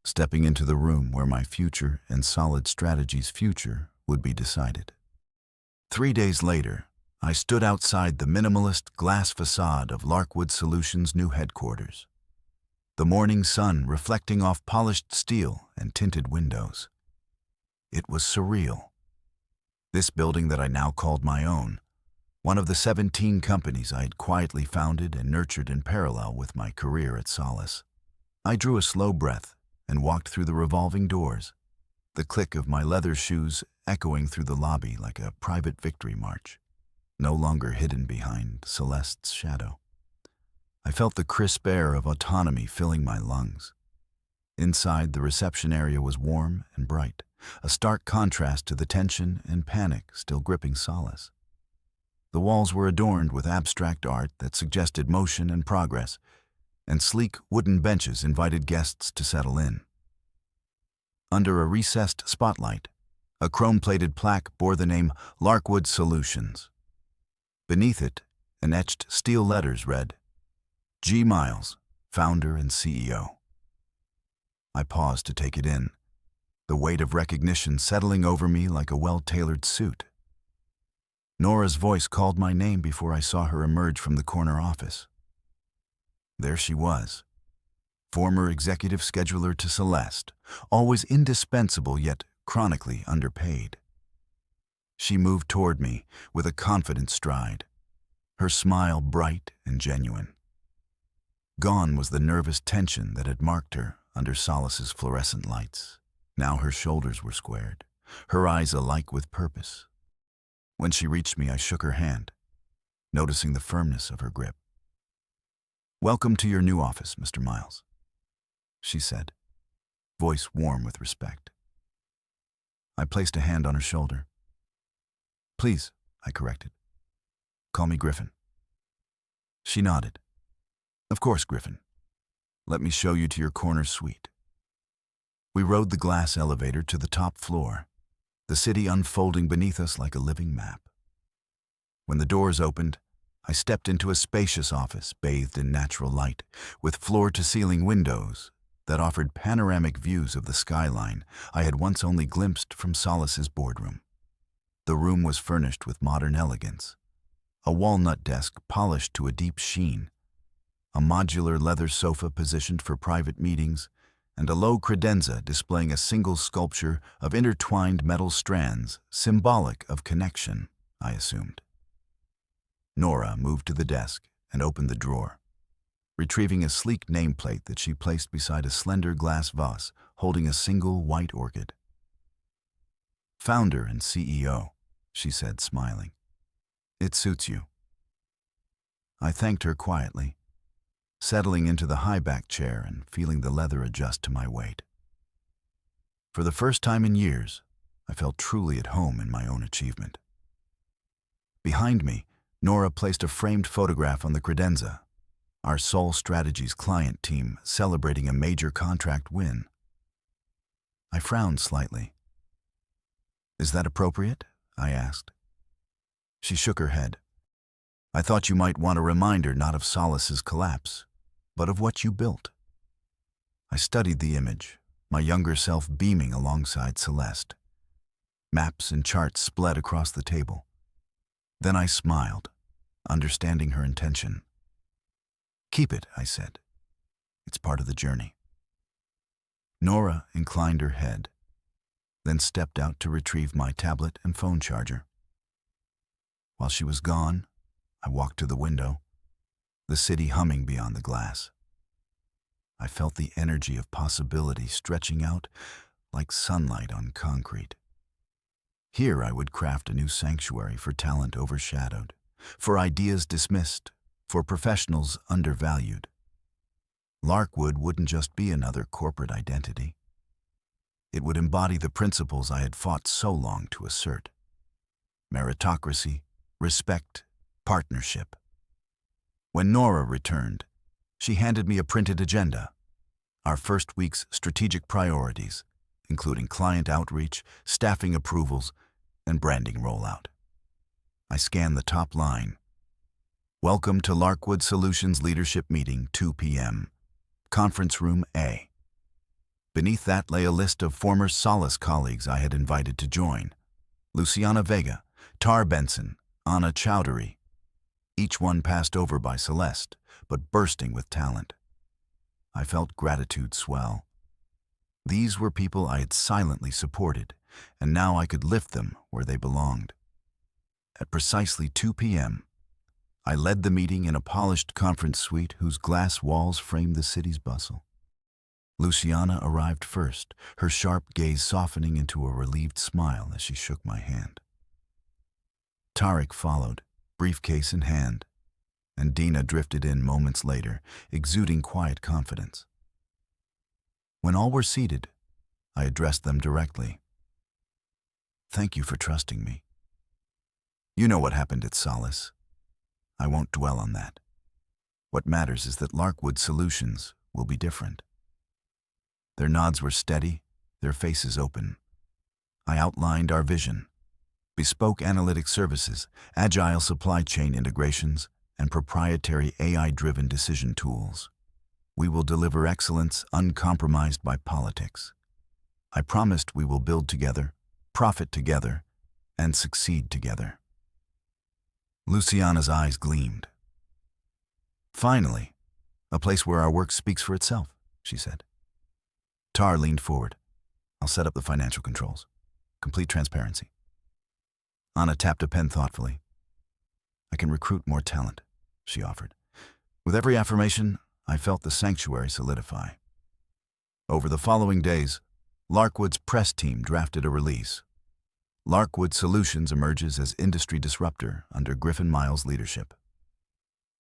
stepping into the room where my future and Solid Strategy's future would be decided. 3 days later, I stood outside the minimalist glass facade of Larkwood Solutions' new headquarters, the morning sun reflecting off polished steel and tinted windows. It was surreal. This building that I now called my own, one of the 17 companies I had quietly founded and nurtured in parallel with my career at Solace. I drew a slow breath and walked through the revolving doors, the click of my leather shoes echoing through the lobby like a private victory march, no longer hidden behind Celeste's shadow. I felt the crisp air of autonomy filling my lungs. Inside, the reception area was warm and bright, a stark contrast to the tension and panic still gripping Solace. The walls were adorned with abstract art that suggested motion and progress, and sleek wooden benches invited guests to settle in. Under a recessed spotlight, a chrome-plated plaque bore the name Larkwood Solutions. Beneath it, in etched steel letters read, G. Miles, founder and CEO. I paused to take it in, the weight of recognition settling over me like a well-tailored suit. Nora's voice called my name before I saw her emerge from the corner office. There she was, former executive scheduler to Celeste, always indispensable yet chronically underpaid. She moved toward me with a confident stride, her smile bright and genuine. Gone was the nervous tension that had marked her under Solace's fluorescent lights. Now her shoulders were squared, her eyes alight with purpose. When she reached me, I shook her hand, noticing the firmness of her grip. "Welcome to your new office, Mr. Miles," she said, voice warm with respect. I placed a hand on her shoulder. "Please," I corrected. "Call me Griffin." She nodded. "Of course, Griffin. Let me show you to your corner suite." We rode the glass elevator to the top floor, the city unfolding beneath us like a living map. When the doors opened, I stepped into a spacious office bathed in natural light, with floor-to-ceiling windows that offered panoramic views of the skyline I had once only glimpsed from Solace's boardroom. The room was furnished with modern elegance, a walnut desk polished to a deep sheen, a modular leather sofa positioned for private meetings, and a low credenza displaying a single sculpture of intertwined metal strands symbolic of connection, I assumed. Nora moved to the desk and opened the drawer, retrieving a sleek nameplate that she placed beside a slender glass vase holding a single white orchid. "Founder and CEO," she said, smiling. "It suits you." I thanked her quietly, settling into the high-back chair and feeling the leather adjust to my weight. For the first time in years, I felt truly at home in my own achievement. Behind me, Nora placed a framed photograph on the credenza, our Sol Strategies client team celebrating a major contract win. I frowned slightly. "Is that appropriate?" I asked. She shook her head. "I thought you might want a reminder not of Solace's collapse, but of what you built." I studied the image, my younger self beaming alongside Celeste. Maps and charts sped across the table. Then I smiled, understanding her intention. "Keep it," I said. "It's part of the journey." Nora inclined her head, then stepped out to retrieve my tablet and phone charger. While she was gone, I walked to the window, the city humming beyond the glass. I felt the energy of possibility stretching out like sunlight on concrete. Here I would craft a new sanctuary for talent overshadowed, for ideas dismissed, for professionals undervalued. Larkwood wouldn't just be another corporate identity. It would embody the principles I had fought so long to assert: meritocracy, respect, partnership. When Nora returned, she handed me a printed agenda, our first week's strategic priorities, including client outreach, staffing approvals, and branding rollout. I scanned the top line: "Welcome to Larkwood Solutions Leadership Meeting, 2 p.m., Conference Room A." Beneath that lay a list of former Solace colleagues I had invited to join: Luciana Vega, Tar Benson, Anna Chowdhury. Each one passed over by Celeste, but bursting with talent. I felt gratitude swell. These were people I had silently supported, and now I could lift them where they belonged. At precisely 2 p.m., I led the meeting in a polished conference suite whose glass walls framed the city's bustle. Luciana arrived first, her sharp gaze softening into a relieved smile as she shook my hand. Tarek followed, briefcase in hand, and Dina drifted in moments later, exuding quiet confidence. When all were seated, I addressed them directly. "Thank you for trusting me. You know what happened at Solace. I won't dwell on that. What matters is that Larkwood Solutions will be different." Their nods were steady, their faces open. I outlined our vision: bespoke analytic services, agile supply chain integrations, and proprietary AI-driven decision tools. We will deliver excellence uncompromised by politics. I promised we will build together, profit together, and succeed together. Luciana's eyes gleamed. "Finally, a place where our work speaks for itself," she said. Tar leaned forward. "I'll set up the financial controls. Complete transparency." Anna tapped a pen thoughtfully. "I can recruit more talent," she offered. With every affirmation, I felt the sanctuary solidify. Over the following days, Larkwood's press team drafted a release. Larkwood Solutions emerges as industry disruptor under Griffin Miles' leadership.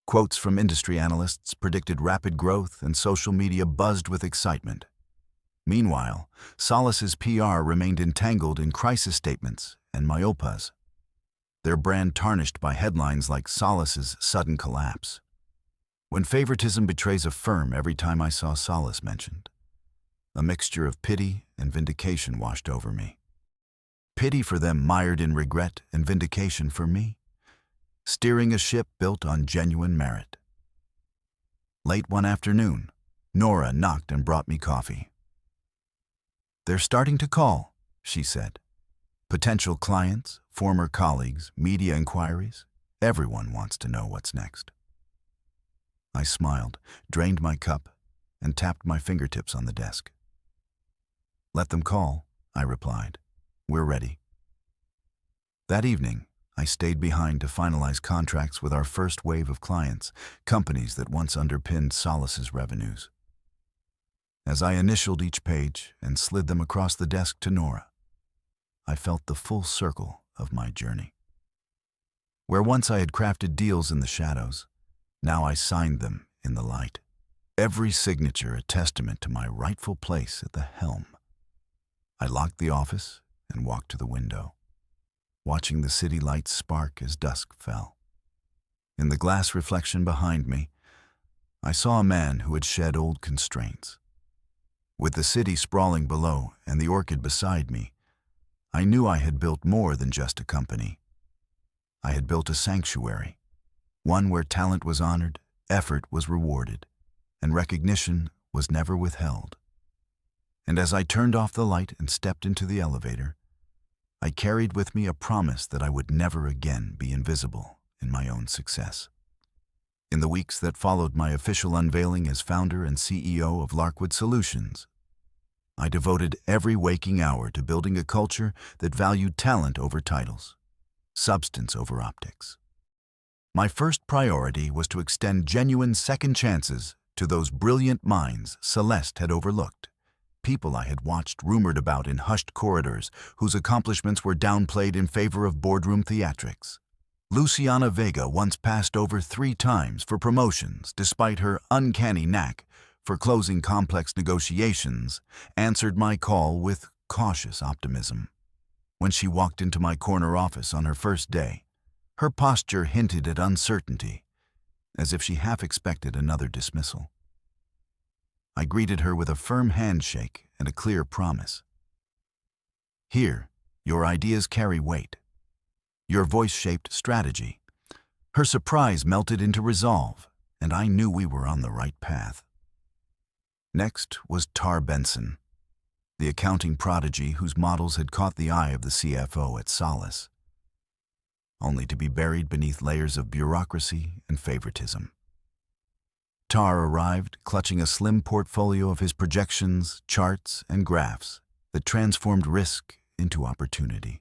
Quotes from industry analysts predicted rapid growth, and social media buzzed with excitement. Meanwhile, Solace's PR remained entangled in crisis statements and myopas, their brand tarnished by headlines like Solace's sudden collapse. When favoritism betrays a firm every time I saw Solace mentioned, a mixture of pity and vindication washed over me. Pity for them mired in regret, and vindication for me, steering a ship built on genuine merit. Late one afternoon, Nora knocked and brought me coffee. "They're starting to call," she said. "Potential clients, former colleagues, media inquiries. Everyone wants to know what's next." I smiled, drained my cup, and tapped my fingertips on the desk. "Let them call," I replied. "We're ready." That evening, I stayed behind to finalize contracts with our first wave of clients, companies that once underpinned Solace's revenues. As I initialed each page and slid them across the desk to Nora, I felt the full circle of my journey. Where once I had crafted deals in the shadows, now I signed them in the light. Every signature a testament to my rightful place at the helm. I locked the office and walked to the window, watching the city lights spark as dusk fell. In the glass reflection behind me, I saw a man who had shed old constraints. With the city sprawling below and the orchid beside me, I knew I had built more than just a company. I had built a sanctuary, one where talent was honored, effort was rewarded, and recognition was never withheld. And as I turned off the light and stepped into the elevator, I carried with me a promise that I would never again be invisible in my own success. In the weeks that followed my official unveiling as founder and CEO of Larkwood Solutions, I devoted every waking hour to building a culture that valued talent over titles, substance over optics. My first priority was to extend genuine second chances to those brilliant minds Celeste had overlooked, people I had watched rumored about in hushed corridors whose accomplishments were downplayed in favor of boardroom theatrics. Luciana Vega once passed over 3 times for promotions despite her uncanny knack for closing complex negotiations, answered my call with cautious optimism. When she walked into my corner office on her first day, her posture hinted at uncertainty, as if she half expected another dismissal. I greeted her with a firm handshake and a clear promise. Here, your ideas carry weight. Your voice shaped strategy. Her surprise melted into resolve, and I knew we were on the right path. Next was Tar Benson, the accounting prodigy whose models had caught the eye of the CFO at Solace, only to be buried beneath layers of bureaucracy and favoritism. Tar arrived clutching a slim portfolio of his projections, charts, and graphs that transformed risk into opportunity.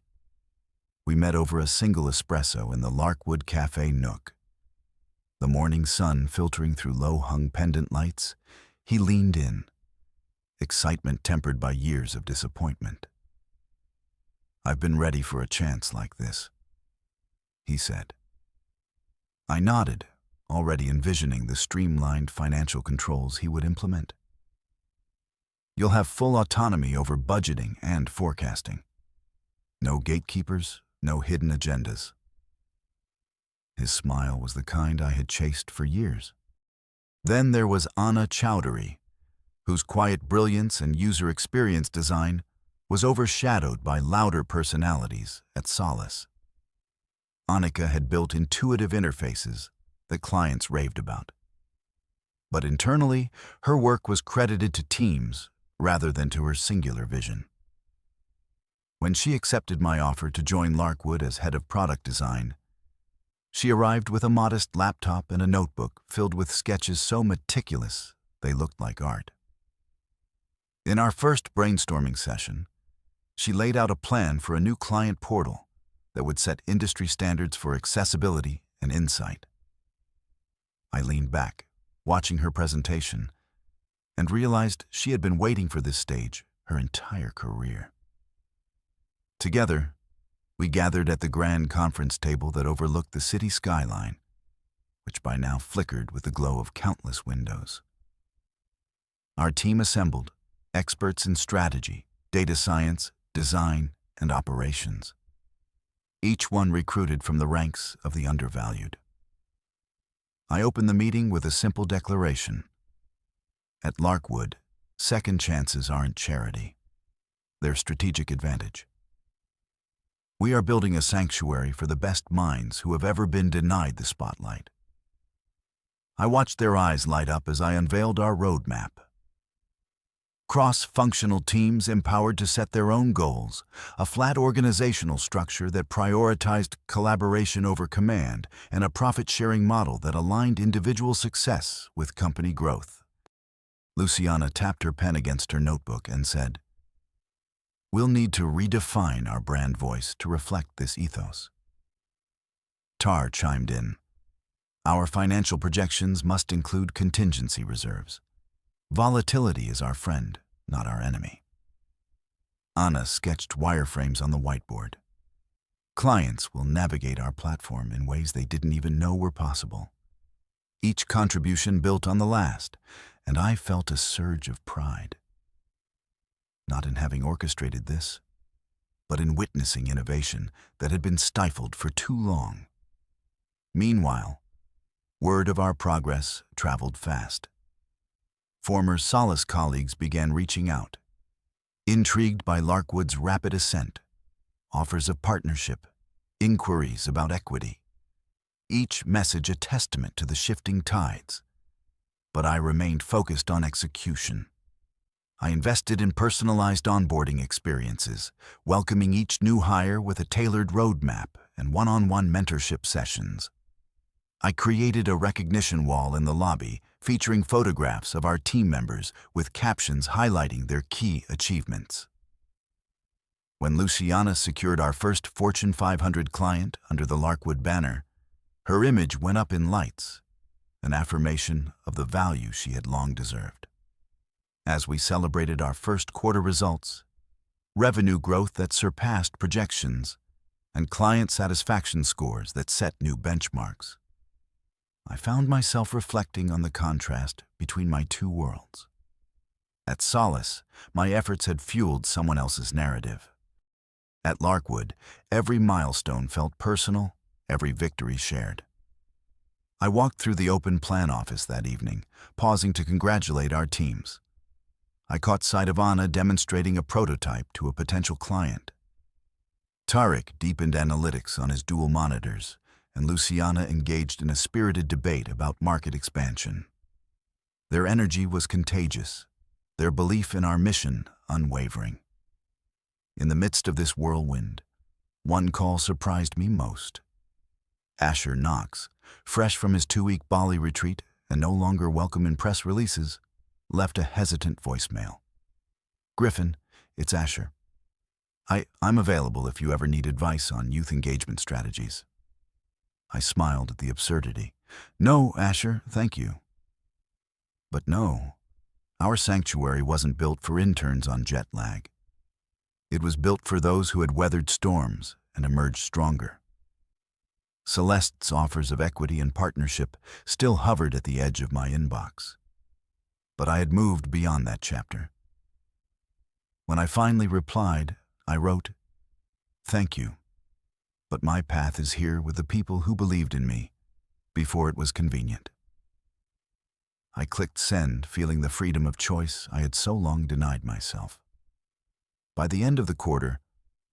We met over a single espresso in the Larkwood Cafe nook. The morning sun filtering through low-hung pendant lights, he leaned in, excitement tempered by years of disappointment. "I've been ready for a chance like this," he said. I nodded, already envisioning the streamlined financial controls he would implement. "You'll have full autonomy over budgeting and forecasting. No gatekeepers, no hidden agendas." His smile was the kind I had chased for years. Then there was Anna Chowdhury, whose quiet brilliance and user experience design was overshadowed by louder personalities at Solace. Annika had built intuitive interfaces that clients raved about. But internally, her work was credited to teams rather than to her singular vision. When she accepted my offer to join Larkwood as head of product design, she arrived with a modest laptop and a notebook filled with sketches so meticulous they looked like art. In our first brainstorming session, she laid out a plan for a new client portal that would set industry standards for accessibility and insight. I leaned back, watching her presentation, and realized she had been waiting for this stage her entire career. Together, we gathered at the grand conference table that overlooked the city skyline, which by now flickered with the glow of countless windows. Our team assembled, experts in strategy, data science, design, and operations, each one recruited from the ranks of the undervalued. I opened the meeting with a simple declaration. At Larkwood, second chances aren't charity. They're strategic advantage. We are building a sanctuary for the best minds who have ever been denied the spotlight. I watched their eyes light up as I unveiled our roadmap. Cross-functional teams empowered to set their own goals, a flat organizational structure that prioritized collaboration over command, and a profit-sharing model that aligned individual success with company growth. Luciana tapped her pen against her notebook and said, "We'll need to redefine our brand voice to reflect this ethos." Tar chimed in, "Our financial projections must include contingency reserves. Volatility is our friend, not our enemy." Anna sketched wireframes on the whiteboard. Clients will navigate our platform in ways they didn't even know were possible. Each contribution built on the last, and I felt a surge of pride. Not in having orchestrated this, but in witnessing innovation that had been stifled for too long. Meanwhile, word of our progress traveled fast. Former Solace colleagues began reaching out, intrigued by Larkwood's rapid ascent, offers of partnership, inquiries about equity, each message a testament to the shifting tides. But I remained focused on execution. I invested in personalized onboarding experiences, welcoming each new hire with a tailored roadmap and one-on-one mentorship sessions. I created a recognition wall in the lobby featuring photographs of our team members with captions highlighting their key achievements. When Luciana secured our first Fortune 500 client under the Larkwood banner, her image went up in lights, an affirmation of the value she had long deserved. As we celebrated our first quarter results, revenue growth that surpassed projections, and client satisfaction scores that set new benchmarks, I found myself reflecting on the contrast between my two worlds. At Solace, my efforts had fueled someone else's narrative. At Larkwood, every milestone felt personal, every victory shared. I walked through the open plan office that evening, pausing to congratulate our teams. I caught sight of Anna demonstrating a prototype to a potential client. Tariq deepened analytics on his dual monitors, and Luciana engaged in a spirited debate about market expansion. Their energy was contagious, their belief in our mission unwavering. In the midst of this whirlwind, one call surprised me most. Asher Knox, fresh from his 2-week Bali retreat and no longer welcome in press releases, left a hesitant voicemail. "Griffin, it's Asher. I'm available if you ever need advice on youth engagement strategies." I smiled at the absurdity. "No, Asher, thank you." But no, our sanctuary wasn't built for interns on jet lag. It was built for those who had weathered storms and emerged stronger. Celeste's offers of equity and partnership still hovered at the edge of my inbox. But I had moved beyond that chapter. When I finally replied, I wrote, "Thank you, but my path is here with the people who believed in me before it was convenient." I clicked send, feeling the freedom of choice I had so long denied myself. By the end of the quarter,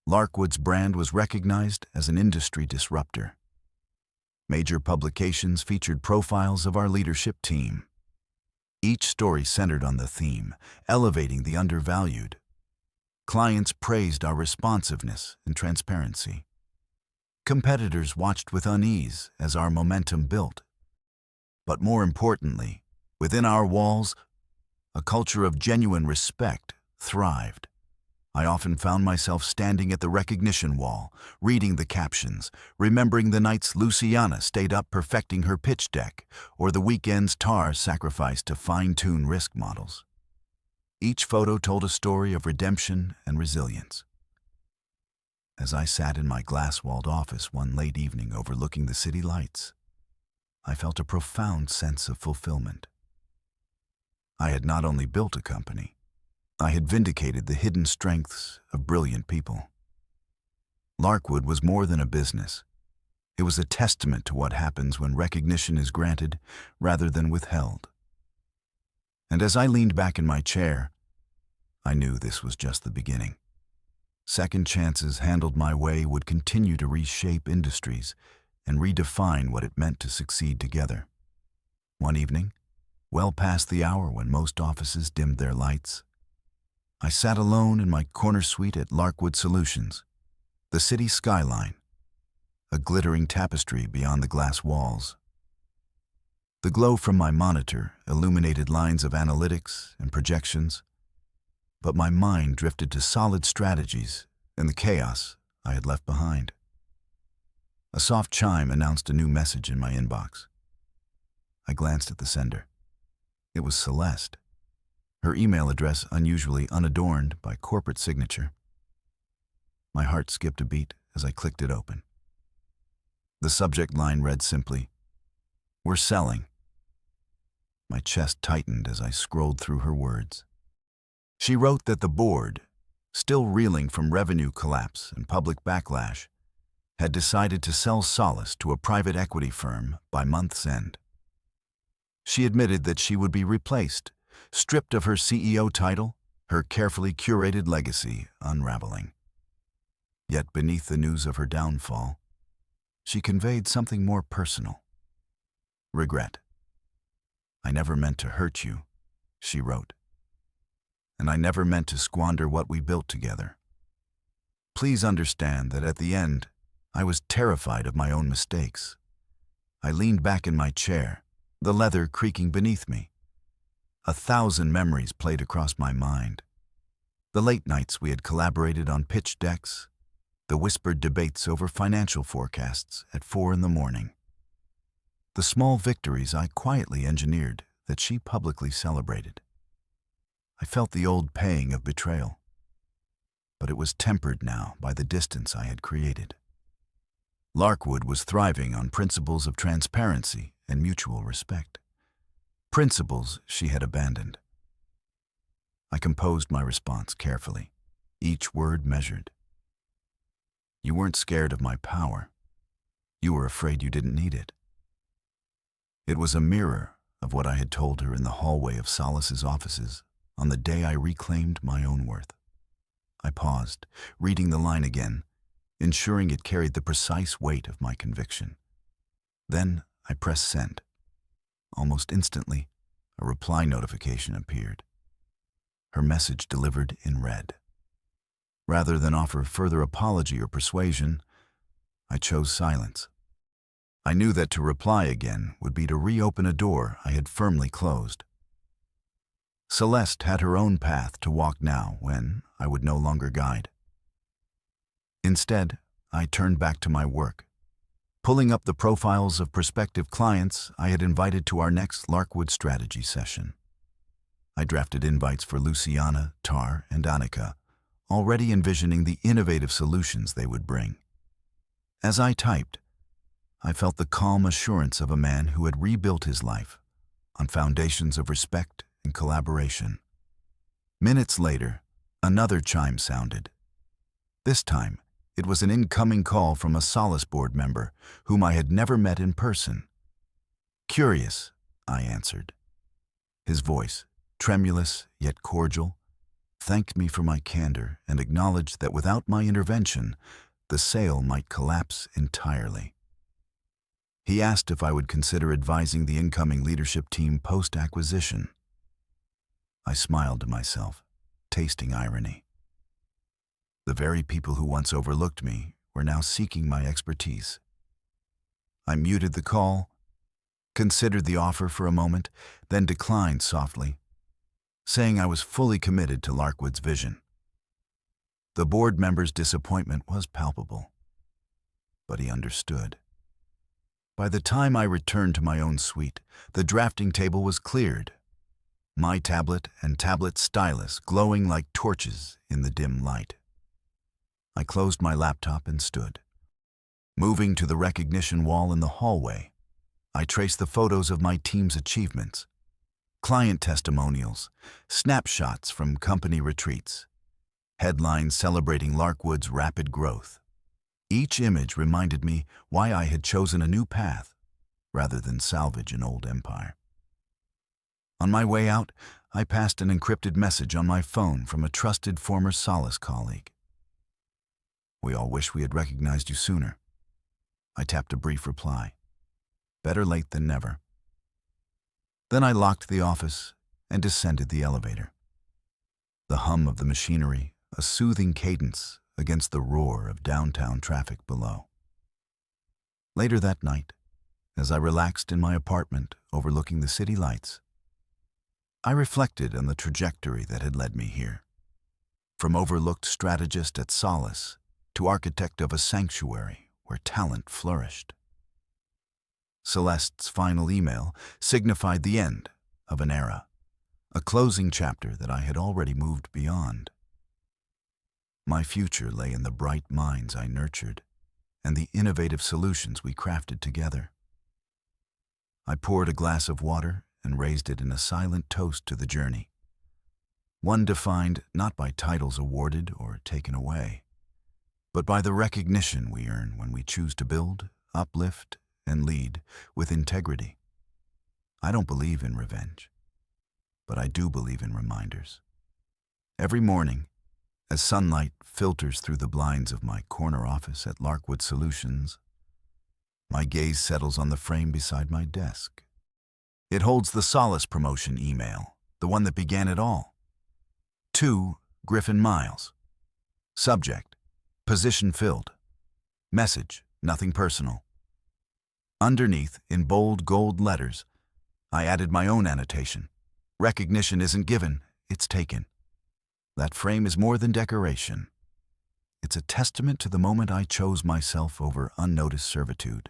Larkwood's brand was recognized as an industry disruptor. Major publications featured profiles of our leadership team. Each story centered on the theme, elevating the undervalued. Clients praised our responsiveness and transparency. Competitors watched with unease as our momentum built. But more importantly, within our walls, a culture of genuine respect thrived. I often found myself standing at the recognition wall, reading the captions, remembering the nights Luciana stayed up perfecting her pitch deck, or the weekends Tar sacrificed to fine-tune risk models. Each photo told a story of redemption and resilience. As I sat in my glass-walled office one late evening overlooking the city lights, I felt a profound sense of fulfillment. I had not only built a company, I had vindicated the hidden strengths of brilliant people. Larkwood was more than a business. It was a testament to what happens when recognition is granted rather than withheld. And as I leaned back in my chair, I knew this was just the beginning. Second chances handled my way would continue to reshape industries and redefine what it meant to succeed together. One evening, well past the hour when most offices dimmed their lights, I sat alone in my corner suite at Larkwood Solutions, the city skyline, a glittering tapestry beyond the glass walls. The glow from my monitor illuminated lines of analytics and projections, but my mind drifted to solid strategies and the chaos I had left behind. A soft chime announced a new message in my inbox. I glanced at the sender. It was Celeste, her email address unusually unadorned by corporate signature. My heart skipped a beat as I clicked it open. The subject line read simply, "We're selling." My chest tightened as I scrolled through her words. She wrote that the board, still reeling from revenue collapse and public backlash, had decided to sell Solace to a private equity firm by month's end. She admitted that she would be replaced, stripped of her CEO title, her carefully curated legacy unraveling. Yet beneath the news of her downfall, she conveyed something more personal. Regret. "I never meant to hurt you," she wrote. and I never meant to squander what we built together. Please understand that at the end, I was terrified of my own mistakes. I leaned back in my chair, the leather creaking beneath me. 1,000 memories played across my mind. The late nights we had collaborated on pitch decks, the whispered debates over financial forecasts at 4 in the morning. The small victories I quietly engineered that she publicly celebrated. I felt the old pang of betrayal, but it was tempered now by the distance I had created. Larkwood was thriving on principles of transparency and mutual respect, principles she had abandoned. I composed my response carefully, each word measured. You weren't scared of my power. You were afraid you didn't need it. It was a mirror of what I had told her in the hallway of Solace's offices on the day I reclaimed my own worth. I paused, reading the line again, ensuring it carried the precise weight of my conviction. Then I pressed send. Almost instantly, a reply notification appeared. Her message delivered in red. Rather than offer further apology or persuasion, I chose silence. I knew that to reply again would be to reopen a door I had firmly closed. Celeste had her own path to walk now when I would no longer guide. Instead, I turned back to my work, pulling up the profiles of prospective clients I had invited to our next Larkwood strategy session. I drafted invites for Luciana, Tar, and Annika, already envisioning the innovative solutions they would bring. As I typed, I felt the calm assurance of a man who had rebuilt his life on foundations of respect and collaboration. Minutes later, another chime sounded. This time, it was an incoming call from a Solace board member whom I had never met in person. Curious, I answered. His voice, tremulous yet cordial, thanked me for my candor and acknowledged that without my intervention, the sale might collapse entirely. He asked if I would consider advising the incoming leadership team post-acquisition. I smiled to myself, tasting irony. The very people who once overlooked me were now seeking my expertise. I muted the call, considered the offer for a moment, then declined softly, saying I was fully committed to Larkwood's vision. The board member's disappointment was palpable, but he understood. By the time I returned to my own suite, the drafting table was cleared, my tablet and tablet stylus glowing like torches in the dim light. I closed my laptop and stood. Moving to the recognition wall in the hallway, I traced the photos of my team's achievements, client testimonials, snapshots from company retreats, headlines celebrating Larkwood's rapid growth. Each image reminded me why I had chosen a new path rather than salvage an old empire. On my way out, I passed an encrypted message on my phone from a trusted former Solace colleague. We all wish we had recognized you sooner. I tapped a brief reply. Better late than never. Then I locked the office and descended the elevator. The hum of the machinery, a soothing cadence against the roar of downtown traffic below. Later that night, as I relaxed in my apartment overlooking the city lights, I reflected on the trajectory that had led me here. From overlooked strategist at Solace to architect of a sanctuary where talent flourished. Celeste's final email signified the end of an era, a closing chapter that I had already moved beyond. My future lay in the bright minds I nurtured and the innovative solutions we crafted together. I poured a glass of water and raised it in a silent toast to the journey, one defined not by titles awarded or taken away, but by the recognition we earn when we choose to build, uplift, and lead with integrity. I don't believe in revenge, but I do believe in reminders. Every morning, as sunlight filters through the blinds of my corner office at Larkwood Solutions, my gaze settles on the frame beside my desk. It holds the Solace promotion email, the one that began it all. To Griffin Miles. Subject: position filled. Message: nothing personal. Underneath, in bold gold letters, I added my own annotation. Recognition isn't given, it's taken. That frame is more than decoration. It's a testament to the moment I chose myself over unnoticed servitude.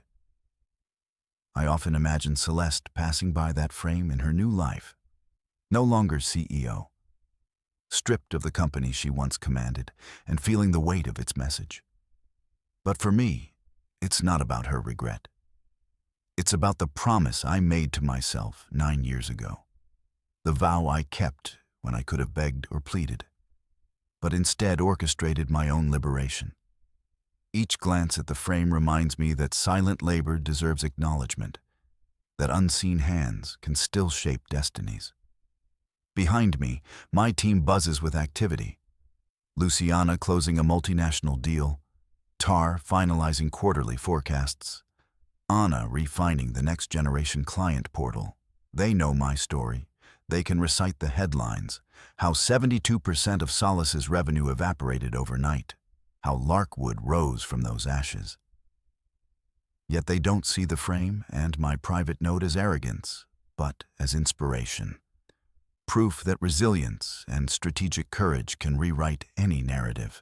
I often imagine Celeste passing by that frame in her new life, no longer CEO, stripped of the company she once commanded and feeling the weight of its message. But for me, it's not about her regret. It's about the promise I made to myself 9 years ago, the vow I kept when I could have begged or pleaded, but instead orchestrated my own liberation. Each glance at the frame reminds me that silent labor deserves acknowledgement, that unseen hands can still shape destinies. Behind me, my team buzzes with activity. Luciana closing a multinational deal, Tar finalizing quarterly forecasts, Anna refining the next-generation client portal. They know my story. They can recite the headlines, how 72% of Solace's revenue evaporated overnight, how Larkwood rose from those ashes. Yet they don't see the frame and my private note as arrogance, but as inspiration. Proof that resilience and strategic courage can rewrite any narrative.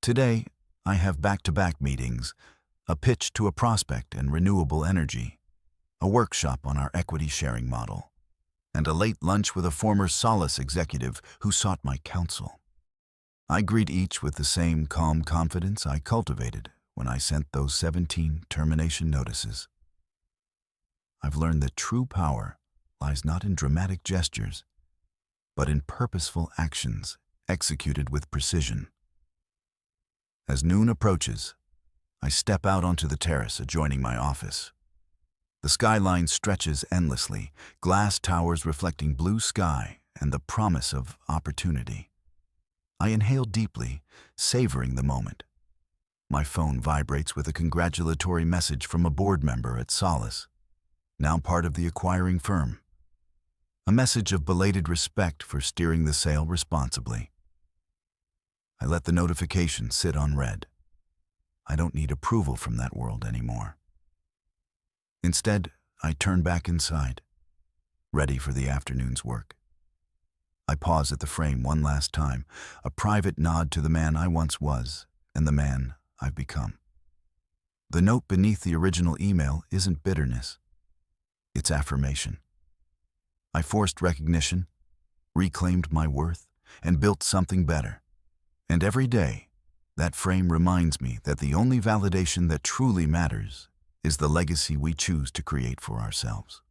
Today, I have back-to-back meetings, a pitch to a prospect and renewable energy, a workshop on our equity sharing model, and a late lunch with a former Solace executive who sought my counsel. I greet each with the same calm confidence I cultivated when I sent those 17 termination notices. I've learned that true power lies not in dramatic gestures, but in purposeful actions executed with precision. As noon approaches, I step out onto the terrace adjoining my office. The skyline stretches endlessly, glass towers reflecting blue sky and the promise of opportunity. I inhale deeply, savoring the moment. My phone vibrates with a congratulatory message from a board member at Solace, now part of the acquiring firm. A message of belated respect for steering the sale responsibly. I let the notification sit on red. I don't need approval from that world anymore. Instead, I turn back inside, ready for the afternoon's work. I pause at the frame one last time, a private nod to the man I once was and the man I've become. The note beneath the original email isn't bitterness. It's affirmation. I forced recognition, reclaimed my worth, and built something better. And every day, that frame reminds me that the only validation that truly matters is the legacy we choose to create for ourselves.